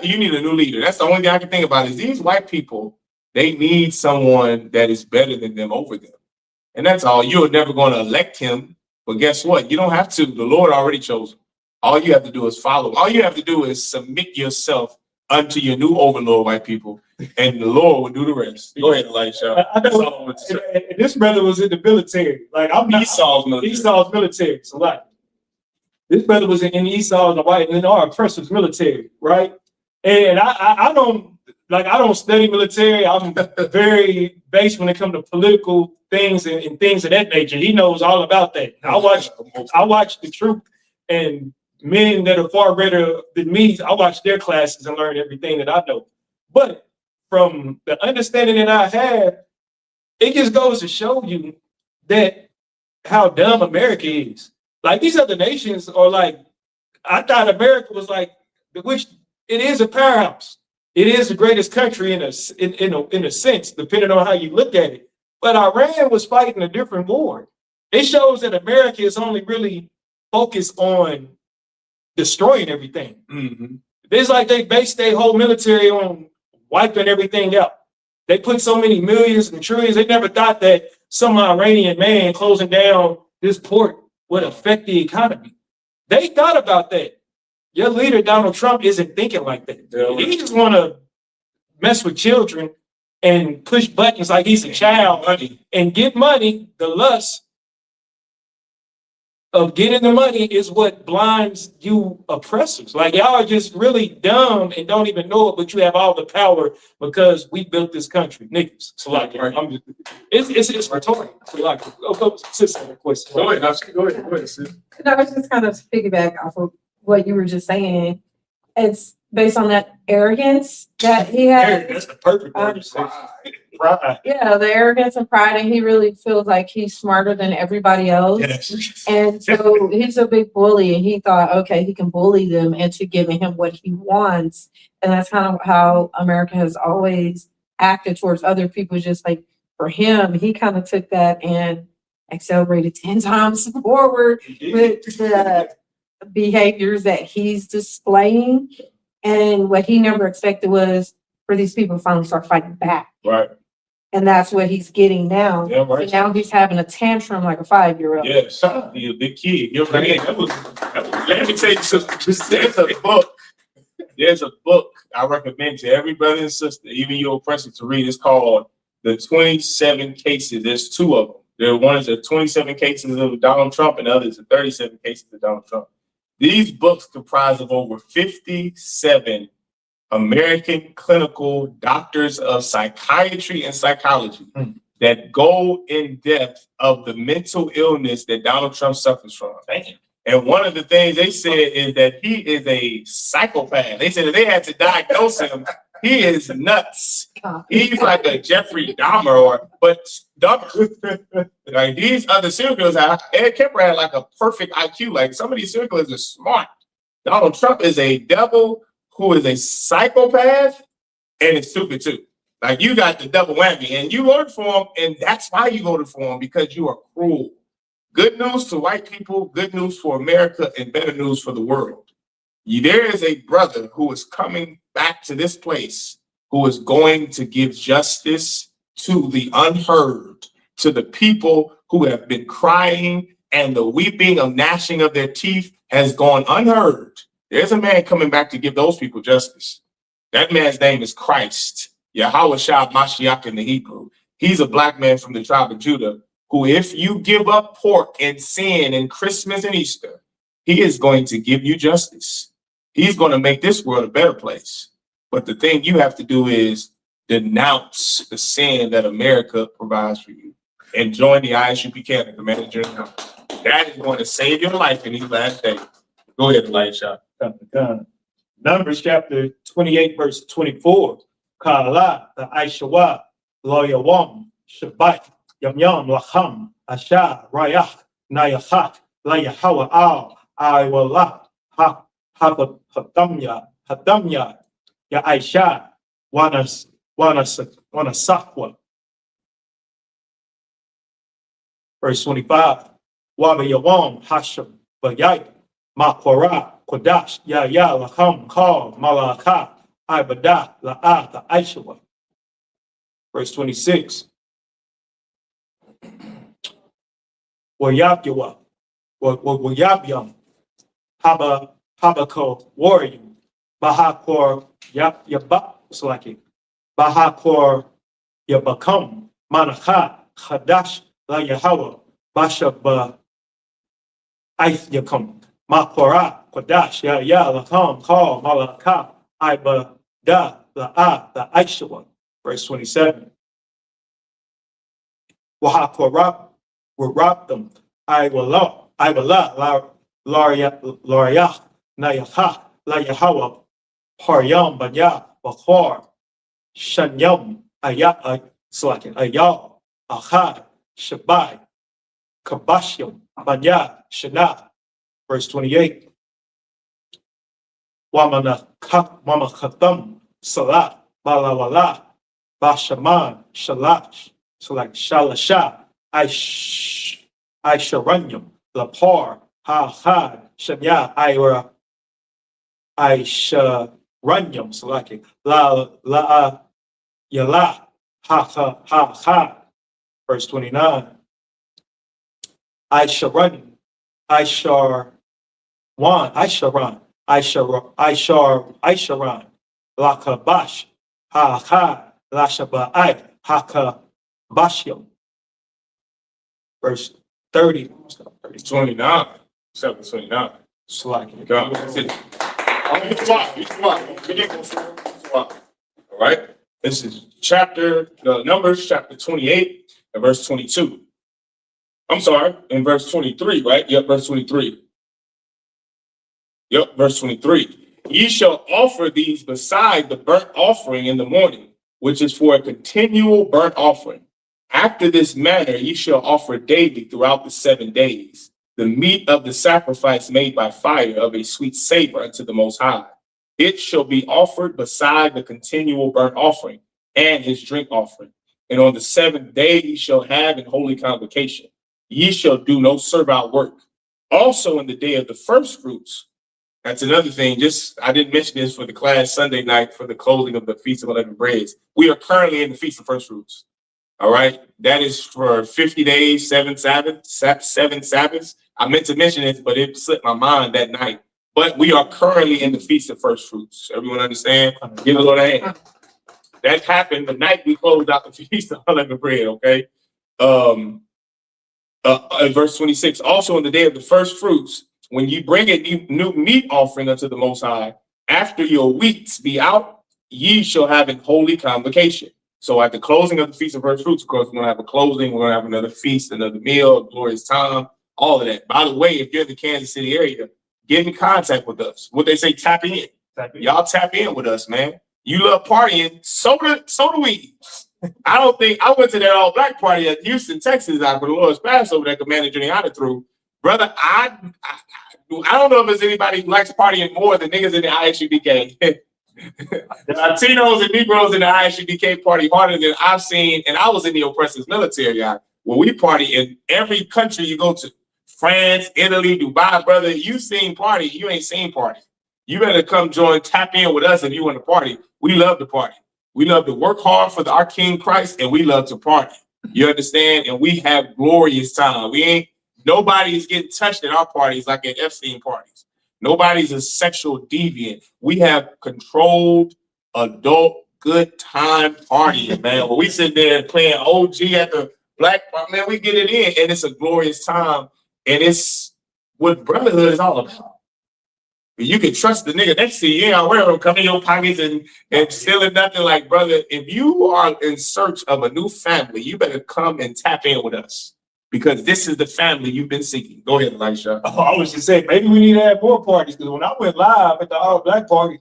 You need a new leader. That's the only thing I can think about is these white people, they need someone that is better than them over them. And that's all. You're never going to elect him. But guess what? You don't have to. The Lord already chose him. All you have to do is follow. All you have to do is submit yourself unto your new overlord, white people, and the Lord will do the rest. Go ahead, Elisha. That's all I want to say. And this brother was in the military. Like I'm not Esau's military. Esau's military. So like this brother was in Esau, the white, and our oppressor's military, right? And I don't study military. I'm very based when it comes to political things and things of that nature. He knows all about that. I watch the truth and men that are far greater than me. I watch their classes and learn everything that I know. But from the understanding that I have, it just goes to show you that how dumb America is. Like these other nations are like, I thought America was like, which it is a powerhouse. It is the greatest country in a sense, depending on how you look at it. But Iran was fighting a different war. It shows that America is only really focused on destroying everything. Mm-hmm. It's like they based their whole military on wiping everything out. They put so many millions and trillions. They never thought that some Iranian man closing down this port would affect the economy. They thought about that. Your leader, Donald Trump, isn't thinking like that. Yeah. He just want to mess with children and push buttons like he's a child and get money. The lust of getting the money is what blinds you oppressors. Like y'all are just really dumb and don't even know it, but you have all the power because we built this country. Niggas. So like, it's rhetorical. So like, question. Go ahead, sis. I was just kind of piggyback off of what you were just saying. It's based on that arrogance that he had. That's the perfect word to say. Pride. Yeah, the arrogance and pride, and he really feels like he's smarter than everybody else. Yes. And so he's a big bully, and he thought, okay, he can bully them into giving him what he wants. And that's kind of how America has always acted towards other people. Just like for him, he kind of took that and accelerated 10 times forward with the behaviors that he's displaying. And what he never expected was for these people to finally start fighting back. Right. And that's what he's getting now. Yeah, right. So now he's having a tantrum like a 5-year-old. Yes, he's a big kid. Let me tell you something. There's a book I recommend to every brother and sister, even your oppressor, to read. It's called The 27 Cases. There's 2 of them. One is the 27 cases of Donald Trump, and the other is the 37 cases of Donald Trump. These books comprise of over 57 American clinical doctors of psychiatry and psychology that go in depth of the mental illness that Donald Trump suffers from. And one of the things they said is that he is a psychopath. They said that they had to diagnose him. He is nuts. He's like a Jeffrey Dahmer, but dumber. Like these other serial killers, Ed Kemper had like a perfect IQ. Like some of these serial killers are smart. Donald Trump is a devil who is a psychopath and is stupid too. Like you got the double whammy, and you voted for him, and that's why you voted for him, because you are cruel. Good news to white people, good news for America, and better news for the world. There is a brother who is coming back to this place who is going to give justice to the unheard, to the people who have been crying, and the weeping of gnashing of their teeth has gone unheard. There's a man coming back to give those people justice. That man's name is Christ, Yahanna in the Hebrew. He's a black man from the tribe of Judah who, if you give up pork and sin and Christmas and Easter, he is going to give you justice. He's going to make this world a better place. But the thing you have to do is denounce the sin that America provides for you and join the I.S.U.P.K, the manager. That is going to save your life in these last days. Go ahead, Elisha. Numbers chapter 28, verse 24. Kala, the Aishawa, Loyawam, Shabbat, Yam Yam, Lacham, Asha, Rayach, Nayachat, Layahawa, Al, Iwala, Hadamya, Ya Aisha, Wanasakwa. Verse 25. Waba Yawam, Hasham, Bayai, Makwara, Kodash, Ya Lacham, Kal, Malaka, Ibada, La'a, the Aishawa. Verse 26. Wayabyawa, Wayabyam, Habako, warrior, Bahakor, Yabak, Slaki, Bahakor, Yabakam, Manacha, Hadash, La Yahawa, Bashaba, Yakum, Makora, Kodash, Ya Lakam, Kal, Malaka, Iba, Da, the Aishawa. Verse 27. Wahakorab, will them. I will la, Laria, Nayaha, La Yahawa, Paryam, Banya, Bakwar, Shanyam, Aya, Slakin, Aya, Ahad, Shabai, Kabashyam, Banya, Shana. Verse 28. Wamana Khatam, Salat, Balawala, Bashaman, Shalash, Shalasha, Aisharanyam, Lapar, Ha, Shanya, Ira, Aisharanyam, Salaki, La, Yala, Ha. Verse 29. Aisharan, Aisharan, Lakabash, Ha, Lashabai, Hakabashyam. Verse 30. 29. 729. Slacking. Go. That's it. All right. This is Numbers chapter 28 and verse 22. I'm sorry, in verse 23, right? Yep, verse 23. Yep, verse 23. Ye shall offer these beside the burnt offering in the morning, which is for a continual burnt offering. After this manner, ye shall offer daily throughout the 7 days the meat of the sacrifice made by fire of a sweet savor unto the Most High. It shall be offered beside the continual burnt offering and his drink offering. And on the 7th day ye shall have an holy convocation. Ye shall do no servile work. Also in the day of the first fruits. That's another thing. I didn't mention this for the class Sunday night for the closing of the Feast of Unleavened Breads. We are currently in the Feast of First Fruits. All right. That is for 50 days, 7 Sabbaths. I meant to mention it, but it slipped my mind that night. But we are currently in the Feast of First Fruits. Everyone understand? Give a little hand. That happened the night we closed out the Feast of Unleavened Bread, okay? Verse 26, also in the day of the first fruits, when you bring a new meat offering unto the Most High, after your weeks be out, ye shall have a holy convocation. So at the closing of the Feast of First Fruits, of course, we're going to have a closing, we're going to have another feast, another meal, a glorious time, all of that. By the way, if you're in the Kansas City area, get in contact with us. What they say, tap in. Y'all tap in with us, man. You love partying, so do we. I went to that all black party at Houston, Texas, for the Lord's Passover that Commander Yahanna threw. Brother, I don't know if there's anybody who likes partying more than niggas in the I.S.U.P.K. The Latinos and Negroes in the I.S.U.P.K. party harder than I've seen, and I was in the oppressor's military, y'all. Well, we party in every country you go to. France, Italy, Dubai, brother, you seen party, you ain't seen party. You better come tap in with us if you want to party. We love to party. We love to work hard for our King Christ, and we love to party. You understand? And we have glorious time. Nobody is getting touched at our parties like at Epstein parties. Nobody's a sexual deviant. We have controlled, adult, good time partying, man. When we sit there playing OG at the black, man, we get it in, and it's a glorious time. And it's what brotherhood is all about. You can trust the nigga next to you. You ain't aware of him coming in your pockets and stealing nothing. Like, brother, if you are in search of a new family, you better come and tap in with us because this is the family you've been seeking. Go ahead, Elisha. Oh, I was just saying, maybe we need to have more parties because when I went live at the all black party,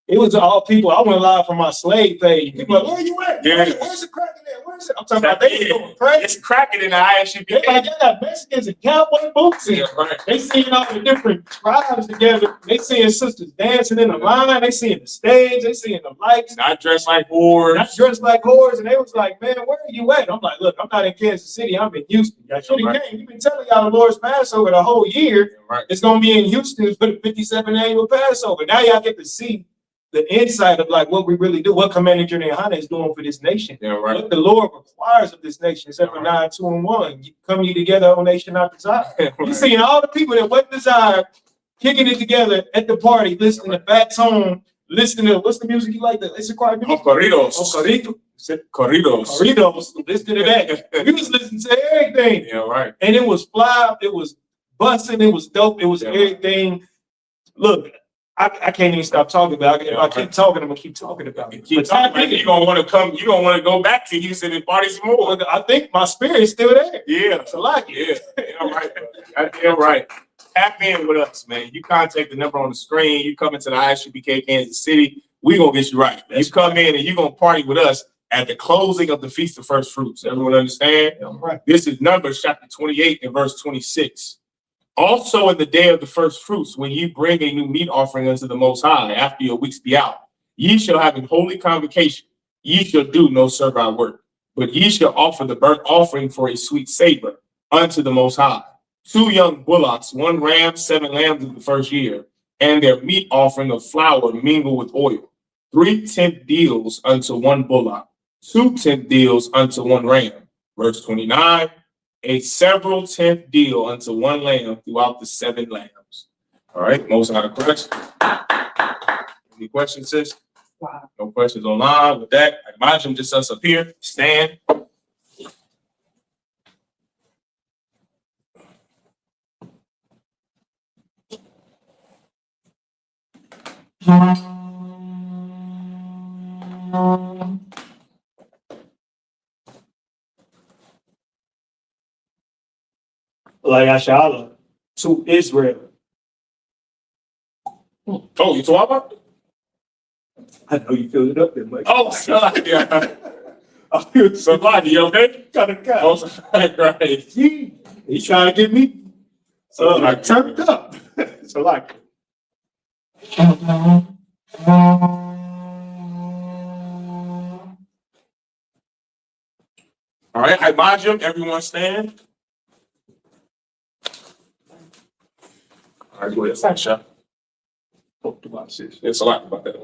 it was all people. I went live from my slave page. People like, where you at? Yeah. Where's the crack in there? person. I'm talking about they going crazy. It's cracking in the ISUPK. They like, they got Mexicans and cowboy boots in. Yeah, right. They seeing all the different tribes together. They seeing sisters dancing in the line. They seeing the stage. They seeing the lights. Not dressed like whores. Not dressed like whores. And they was like, man, where are you at? I'm like, look, I'm not in Kansas City. I'm in Houston. I should have came. You've been telling y'all the Lord's Passover the whole year. Right. It's going to be in Houston for the 57th annual Passover. Now y'all get to see the insight of like what we really do, what Commander General Yahanna is doing for this nation. Yeah, right. What the Lord requires of this nation, except for 9, 2, and 1. Come ye together, O nation not desire. You seeing all the people that wasn't desired kicking it together at the party, listening to Fats Home, listening to what's the music you like? It's a choir music. Corridos. Corridos. Listen to that. We was listening to everything. Yeah, right. And it was fly, it was busting, it was dope, it was everything. Look, I can't even stop talking about it. If I keep talking, I'm gonna keep talking about it. Keep talking about it. You're gonna want to come, you're gonna want to go back to Houston and party some more. I think my spirit's still there. Yeah. So like it. Yeah, right. Yeah, right. Tap in with us, man. You contact the number on the screen. You come into the I.S.U.P.K. Kansas City. We gonna get you right. You come in and you gonna party with us at the closing of the Feast of First Fruits. Everyone understand? Right. This is Numbers chapter 28 and verse 26. Also in the day of the first fruits, when you bring a new meat offering unto the Most High, after your weeks be out, ye shall have an holy convocation. Ye shall do no servile work, but ye shall offer the burnt offering for a sweet savor unto the Most High. 2 young bullocks, 1 ram, 7 lambs of the first year, and their meat offering of flour mingled with oil. 3 tenth deals unto 1 bullock, 2 tenth deals unto 1 ram. Verse 29. A several tenth deal unto 1 lamb throughout the 7 lambs. All right, most out of question. Any questions, sis? Wow. No questions online. With that, I imagine just us up here. Stand. Like Shalom to Israel. Oh, you talking about? I know you filled it up there, Mike. Oh, somebody. Somebody, okay? Got a guy. Oh, right. He trying to get me turned up. So like. All right, I mod you. Everyone stand. All right, go ahead. Thanks, Chef. It's a lot about that.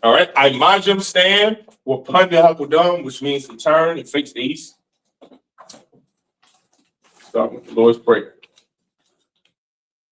All right, I mod you. Stand. We'll pun the Hakudam, which means to turn and face the east. Start with the Lord's Prayer.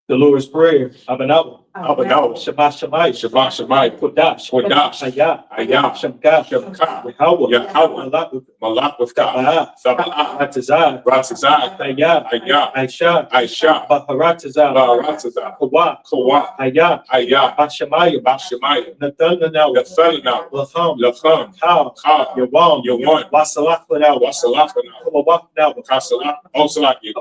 The Lord's Prayer. Abanabo. Abanabo. Shabbat Shabbat. Shabbat Shabbat. Kodash. Kodash. Ayah. Ayah. Shamka. Shamka. Yahweh. Yahweh. Malak. Malak with God. Sabbath. Ratazah. Ratzazah. Ayah. Ayah. Aisha. Aisha. Baharatazah. Ratzazah. Kawa. Kawa. Ayah. Ayah. Bashamaya. Bashamaya. Nathananaw. Nathanael. Lacham. Lacham. Kal. Kal. Yawan. Yawan. Wasalachanaw. Wasalachanaw. Kawawachnaw. Kasalach. Oh, Salaki.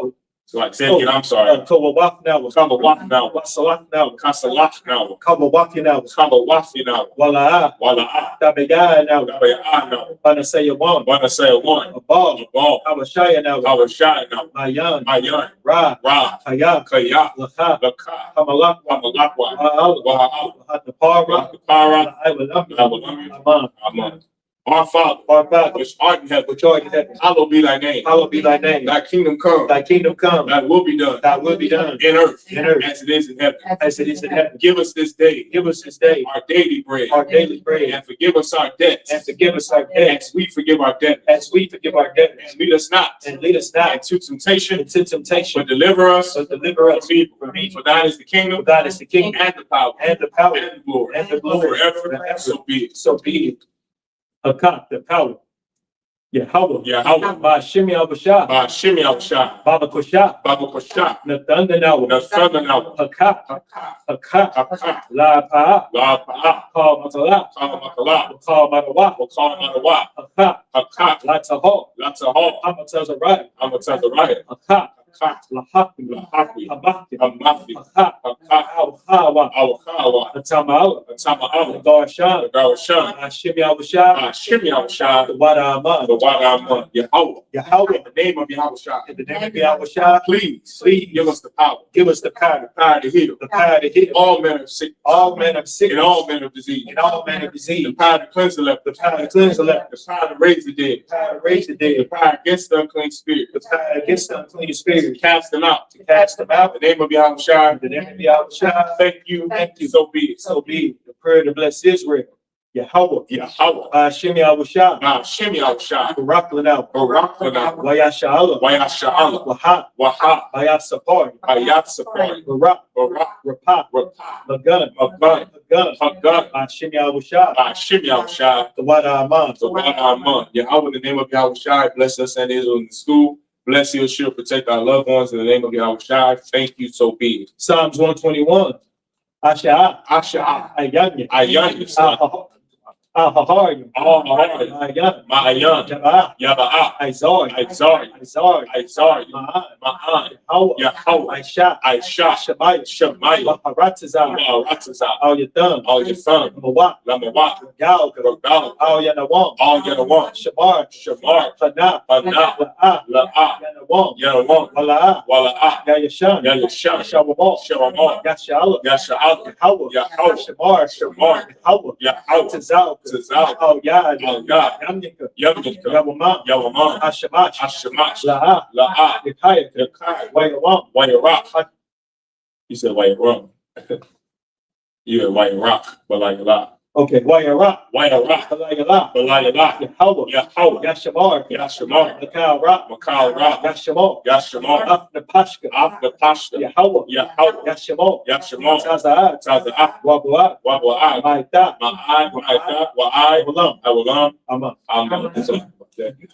So like, say again, I'm sorry. Kawawachnaw. Kamawachnaw. Wasalachnaw. Kasalachnaw. Kawawachnaw. Kamawachnaw. Wala'a. Wala'a. Tabayanaw. Dabayanaw. Banasayawan. Wanasayawan. Abal. Abal. Awashayanaw. Awashayanaw. Mayan. Mayan. Ra. Ra. Kaya. Kaya. Lacha. Laka. Kamalakwa. Kamalakwa. Wa'al. Wa'al. Hatapara. Para. Aman. Amen. Our Father, Our Father, which art in heaven, which art in heaven, hallowed be thy name. hallowed be thy name. Thy kingdom come. Thy kingdom come. Thy will be done. Thy will be done In earth. in earth As it is in heaven. as it is in heaven. Give us this day Give us this day our daily bread. our daily bread, And forgive us our debts. and forgive us our debts As we forgive our debtors. as we forgive our debtors. And lead us not And lead us not into temptation, into temptation, but deliver us but deliver us from evil. from evil. For thine is the For kingdom thine is the kingdom and the power and the power and the glory and the glory forever. forever. So be it. So be it. Hakak, the power. Yahweh. Yahweh. Ba'ashimi al-Bashar. Shimmy al Shah. Baba Kosha. Baba Kosha. Nathanaw. Nathanael. Hakak. Hakah. Hakak. Hakah. La Pa'a. La Pa'a. Call Matala. Kamakallah. Call Matawa. Wakal Manawa. Hakak. Hakah. La Taho. Latahal. Hamatazariah. Amatazariah. Hakak. Kat, Lahaki, Lahaki, Hamaki, Hamathi, Haka, Hakat, Hawa, Awakawa, Atamawa, Atama'ala, Garshan, Garashan, Ashimi Awashah, Shimmy Awashah, the Wadaman, the Wadaman, Yahweh. Yahweh, In the name of Yahushua, in the name of Yahweh, please give us the power, give us the power, power to heal the power to heal all manner of sickness, all men of and sickness, all manner of disease, and all men of the disease, power to cleanse the leper, the power to cleanse the leper, the power to raise the dead, the power to raise the the dead, power against the unclean spirit, the power against the unclean to spirit, cast them out. to cast them out. In the name of Yahushua, In the name of Yahweh, thank you, so be it. so be it. The prayer to bless Israel. Yahweh, Yahweh, Ashimi Awashah, Shimmy Yahushua, Baraklanah, Baraklanah, Wayashala, Wayasha'ala, Waha, Waha, Bayasapar, Ayatsapar, Barak, Barak, Rapah, Rapah, Magun, Magun, Magun, Hagun, Ashimi Awashah, Shimmy Yahushua, the Wadaman, the one Aman. Yahweh, in the name of Yahushua, bless us and Israel in the school. Bless you, shield, protect our loved ones in the name of Yahushua. Thank you, so be it. Psalms 121. Asha, Asha, Ayanya, Ayan, Ahahar, all Mahari, Ayan, Ma'ayan, Jabah, Yaba'a, Izar, Izari, Izar, Izari, Ma'an, Ma'an, Yahweh, Yahweh, Aisha, Aisha, Shabbat, Shemaiah, Maharatazah, Ma'aratazah, Al Yatham, all your son, Mawat, Lamawat, Gal, Ragal, Al Yanawam, all Yanawam, Shamar, Shamar, Hana, Hana, La'ah, La'ah, Yanawam, Yanawam, Wala'ah, Wala'ah, Yayashan, Yayashan, Shawamah, Shemamah, Yashala, Yasha'al, Yahweh, Yahweh, Shamar, Shamar, Yahweh, Yahweh, Tazal, Tazal, Al Yad, Al Yad, Yamnika, Yamnika, Yawamah, Yawamah, Ashamash, Ashamash, La'ah, La'ah, Yakaya, Yakai, Wayawam, Wayarach. You said Wayarach. You said Wayarach, Balayala. okay, Wayarah, Wayarach, Balayala, Balayala. Yahweh, Yahweh, Yashamar, Yashamar, Makal Ra, Makal Ra, Yashamar, Yashamar, Afnapashka, Afnapashka, Yahweh, Yahweh, Yashamar, Yashamar, Taza'at, Taza'ah, Wabu'at, Wabu'ah, Ma'ita, Ma'ai, Ma'ai, Wa'ai, Awalam, Awalam, Aman. Amen.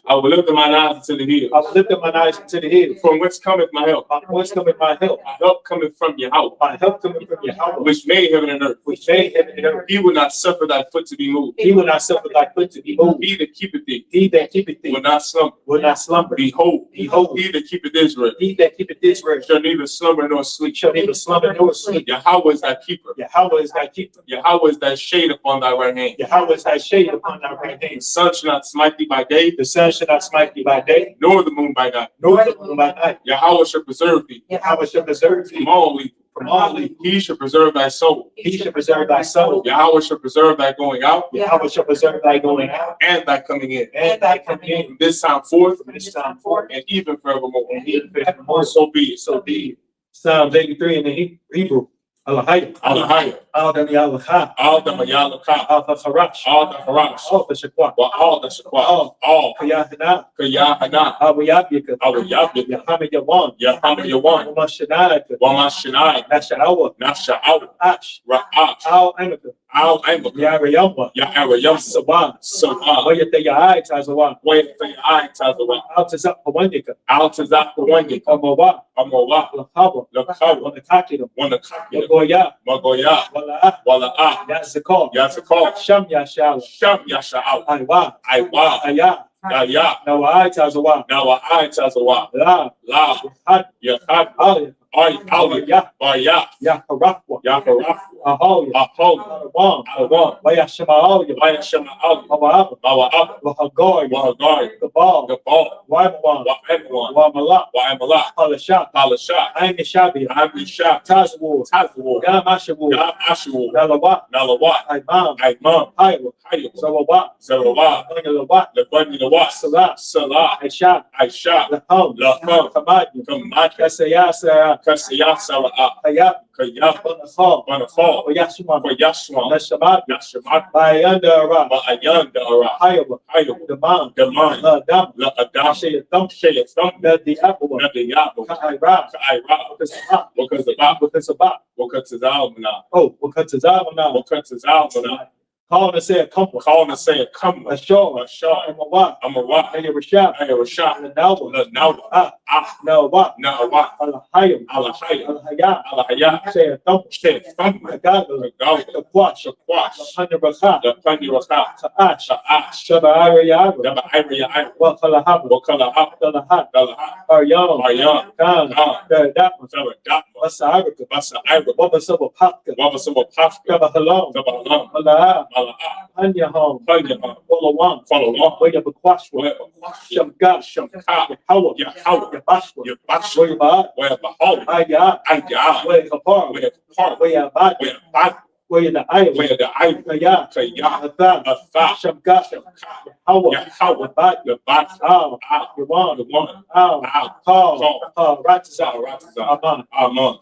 I will lift up my eyes to the hills. I will lift up my eyes to the hills. From whence cometh my help? From whence cometh my help? My help cometh from Yahweh, My help cometh from Yahweh, which made heaven and earth. which made heaven and earth. He will not suffer thy foot to be moved. He will not suffer thy foot to be moved. He that keepeth thee He that keepeth will thee not slumber. will not slumber. Behold, Behold, he that keepeth Israel he that keepeth Israel shall neither slumber nor sleep. shall neither slumber nor sleep. Yahweh is thy keeper. Yahweh is thy keeper. Yahweh is thy shade upon thy right hand. Yahweh is thy shade upon thy right The hand. sun shall not smite thee by day, The sun shall not smite thee by day, nor the moon by night. nor the moon by night. Yahweh shall preserve thee Yahweh shall preserve thee from all evil. from all evil. He shall preserve thy soul. He shall preserve thy soul. Yahweh shall preserve thy going out Yahweh shall preserve thy going out and thy coming in. and thy coming in From this time forth from this time forth and even forevermore. and even forevermore. So be it. So be it. Psalms 83 in the Hebrew. Alahai. Alahai, Adam Yalacha. all the Mayalaka, Al Harash. all the Harash, Al Shakwa. all the Shakwa, all Kayahana. Kayahana, Abu Yabika. our Yabik, Yahamid Yawan. Yahanna Yawan, Wamashanaka. Wamashanai, Nasha'awa. Nasha'aw, Ash. Ra'ach, Al Amika. Al Amaka, Yarayamba. Ya'arayam, Sawan. Sawa, Wayate Yahai Tazawan. Wait for your eye, Tazawa, Al Tazak Hawandika. Al Tazak, the one you come, Amawa. Amowa, Lakaba. Lakawa, Wanakakidam. one the copy, Yagoya. Magoya, Wala. Wala'a, Yazakal. Yazakal, Sham Yashal. Sham Yasha'aw, Aywa. Aywa, Aya. Yaya, Nawai Tazawan. now I Tazawa, La. La, Had. Yahad, Ali. Ali, Ya. Baya, Yaharakwa. Yaharaf, Ahoya. Ahol, Alawam. Alawam, Wayashamaoya. Wayashama Ali, Mawab. Mawa'ab, Wahagoya. Wahagari, Gabal. Gabal, Waimawan. Wa'emwan, Wamala. Wa'emala, Palashah. Palasha, Ain Shabi. Abisha, Tazwar. Tazwar, Gamashawu. Gab Ashu, Nalawa. Nalawat, Imam. Aimam, Haywa. Hayy, Zawawat. Zarawat, Bangalawat. Labani Lawat, Salah. Salah, Aisha. Aisha, Laham. Laham, Kamadi. Kamat, Kasayasa. Kasiyah, Sara'ah, Hayat. Kayah, Banasal. Manafal, Oyashman. Yashwan, Nashamat. Yashamat, Bayanda Ra. Ma'ayan, Dara, Haywa. Hayy, Daman. Daman, Dam. La Adam, Shayatam. Shayatham, Nadi Abawa. Nadiyabu, Ka'ira. Ka'ira, Wakasabah. Wakazabah, Wakasabah. Wakazazalmana, Oh, Wakatazamana. Wakazazalmana, Call to say a couple. Calling to say, come, A shaw. a shaw, I'm a what? I'm a rock, Hey, a shot. I have a shot, The novel. now, No what? now, what, Al-Hayim. Alahaya, Al-Hayat. Alahaya, Say a thump. say, thump, The goggle. the go, The quash. the quash, Under Bakha. the penny was out, Ta'ash. the ash, Shaba Ariyaga. the area, What Kalahab. what color up, The Lahat. the lahat, Aryam. Aryam. Khan. The Dapma. the dot, What's the Arabic? what's the Ira, What was the Papka? what was some of Pafka, Gaba Halom. the Balam, Malaha. Malaha, Anya Home. Panya, Follow follow along, Where you Bakwash. where, Shamgash. Shamka, Power. ya how, Your Bashwa. your bash, Where you Bahat. where Bahal, Ayah. and ya, Where you Kapar. where Park, Where you Abad. where Bad, Where you the Ayah. where the I, Ayah. Kaya, Athan. a thought, Shamgash. Shamka, Power. ya how, Abad. the Bad, Ow. ah, You want. the one, Ow. Call. Call. Ratza. Ratazah, Aman. Amen.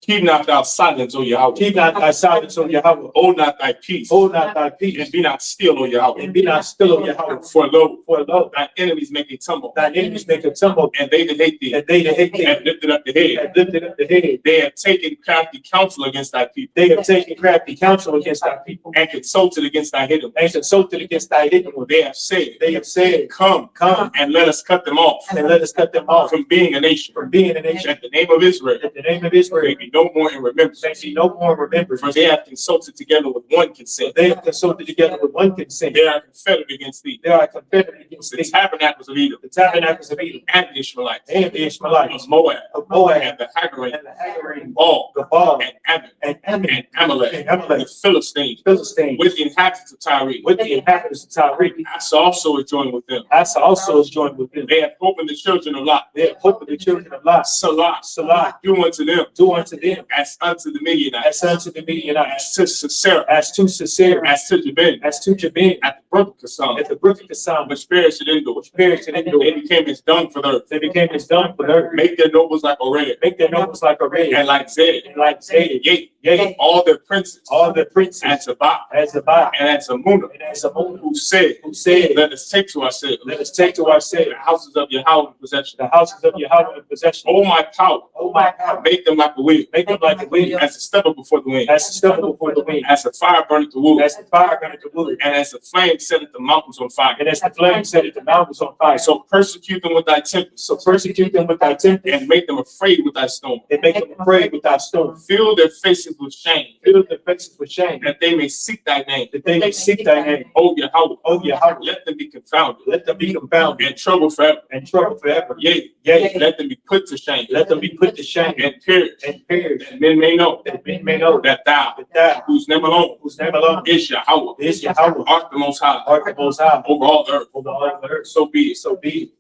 Keep not thou silence, O Yahweh. Keep not thy silence, O Yahweh. Hold not thy peace. Hold not thy And peace. be not still, O Yahweh. And be not still, O Yahweh. For lo, For lo, thy enemies make a tumble. thine enemies make a tumble, And they that hate thee and they that hate thee have lifted up the head. have lifted up the head. They have taken crafty counsel against thy people. They have taken crafty counsel against thy people, And consulted against thy hidden. and consulted against thy hidden ones. They have said, Come, and let us cut them off and let us cut them off from being a nation. from being a nation. That the name of Israel In the name of may Israel, be no more in remembrance. may be no more remembered. For they have consulted together with one consent. They have consulted together with one consent. They are confederate against thee. They are confederate against The thee, tabernacles of Edom the tabernacles of Edom, and the Ishmaelites and the Ishmaelites, of Moab of Moab, and the Hagarites, and the Hagarites, Gaul Gabal, and Ammon and Ammon, and Amalek, and Amalek, the Philistines, Philistines, with the inhabitants of Tyre. with the inhabitants of Tyre. Asa also is joined with them. Asa also is joined with them. They have opened the children of Lot. They have hope of the children of Lot. Salah, Salah, do unto them do unto them as unto the Midianites, as unto the Midianites, as to Sisera, as to Sisera, as to Jabin, as to Jabin, at the brook of Kasam, at the brook of Kasam, which perished in Endor. which perished in Endor. They became as dung for the earth. They became as dung for the earth. Make their nobles like Oreb, Make their nobles like a red, and like Zed, and like Zedek, yea, all their princes, all the princes, and Sabbath, as Zabah, and as Amunah, and as Ammon, who said, who said, let us take to ourselves let us take to ourselves the houses of Yahweh in possession. the houses of Yahweh in possession. Oh, my power, Oh my God, make them like a wheel, make them like a wind, as a stubble before the wind, as a stubble before the wind, as a fire burneth the wood, as the fire burneth the wood, and as the flame setteth the mountains on fire. and as the flame set it, the mountains on fire. So persecute them with thy tempest, So persecute them with thy tempest, and make them afraid with thy storm. and make them afraid with thy storm. Fill their faces with shame, Fill their faces with shame, that they may seek thy name. that they may seek thy name. O Yahweh, Oh Yahweh, let them be confounded, let them be confounded and troubled forever. and troubled forever. Yea, Yea, let them be put to shame, let them be put to shame and perish, and perish, that men may know that men may know that thou, that thou, whose name alone whose name alone is Yahweh, is Yahweh, art the most high art the most high over all the earth. over all the earth. So be it. So be it.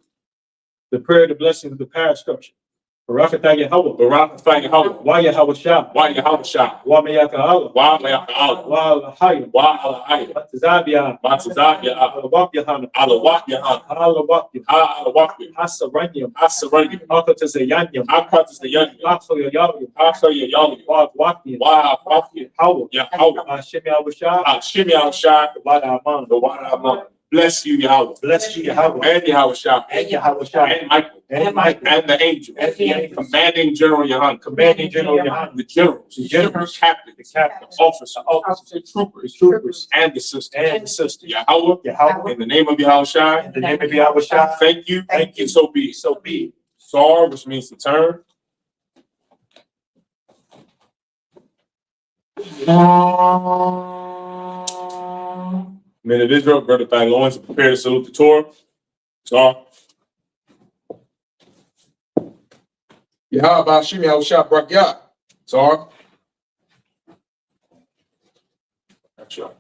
The prayer, the blessing of the power structure. Barakatah Yahweh, Barak Yahweh, Wa Yahweh Shah, why Yahweh Shah, Wa Mayaka Allah, why Yahweh, Wa Lahayim, why Alahayim, Batazabia, Batazah Yah, Alawab Yahanna, Alawak Yahan, Alawab, Alawak, Asaranyam, Asarani, Akatazayanyam, Akpatas the young, Akhoya Yahweh, Akhoya Yahweh, Wa Wakian, why Wafi, Howell, Yahweh, Hashem Yahweh Shah, Shimmy Al Shah, Wa Aman. the one Amon. Bless you, Yahweh, Bless you, Yahweh, and Yahweh Shah, and Yahweh Shah, and Michael, and Michael, and the angel, and the angels, commanding General Yahan, commanding General Yahanna, the generals, the generals, captains, the captains, officers, officers, the troopers, troopers, and the sisters. and the sisters. Yahweh, Yahweh, in the name of Yahweh Shah, in the name of Yahweh Shah, thank you, thank you. so be it. So be it. Sar, which means to turn. Men of Israel, gird up thy loins and prepare to salute the Torah. Sar. Yahweh Hashem Yahweh Shah Barak Yah. Sar. Gotcha.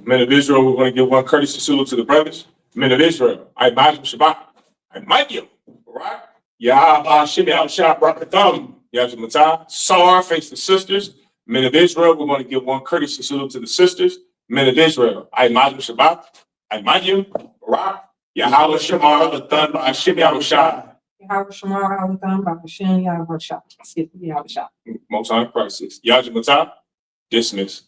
Men of Israel, we're going to give one courtesy salute to the brothers. Men of Israel, I.S.U.P.K. Shabbat. I might you. Right? Yahweh Shem Yahweh Shah Brakatham. Yajamatah. Sar, face the sisters. Men of Israel, we're going to give one courtesy salute to the sisters. Men of Israel, I.S.U.P.K. Shabbat. I might you. Right? Yahweh Shemar Lathan by Shem Yahweh Shah. Yahweh Shamar Alatham, Bakashin, Yahweh Shah. Yahweh Shah. Most High crisis. Yajamatah. Dismiss.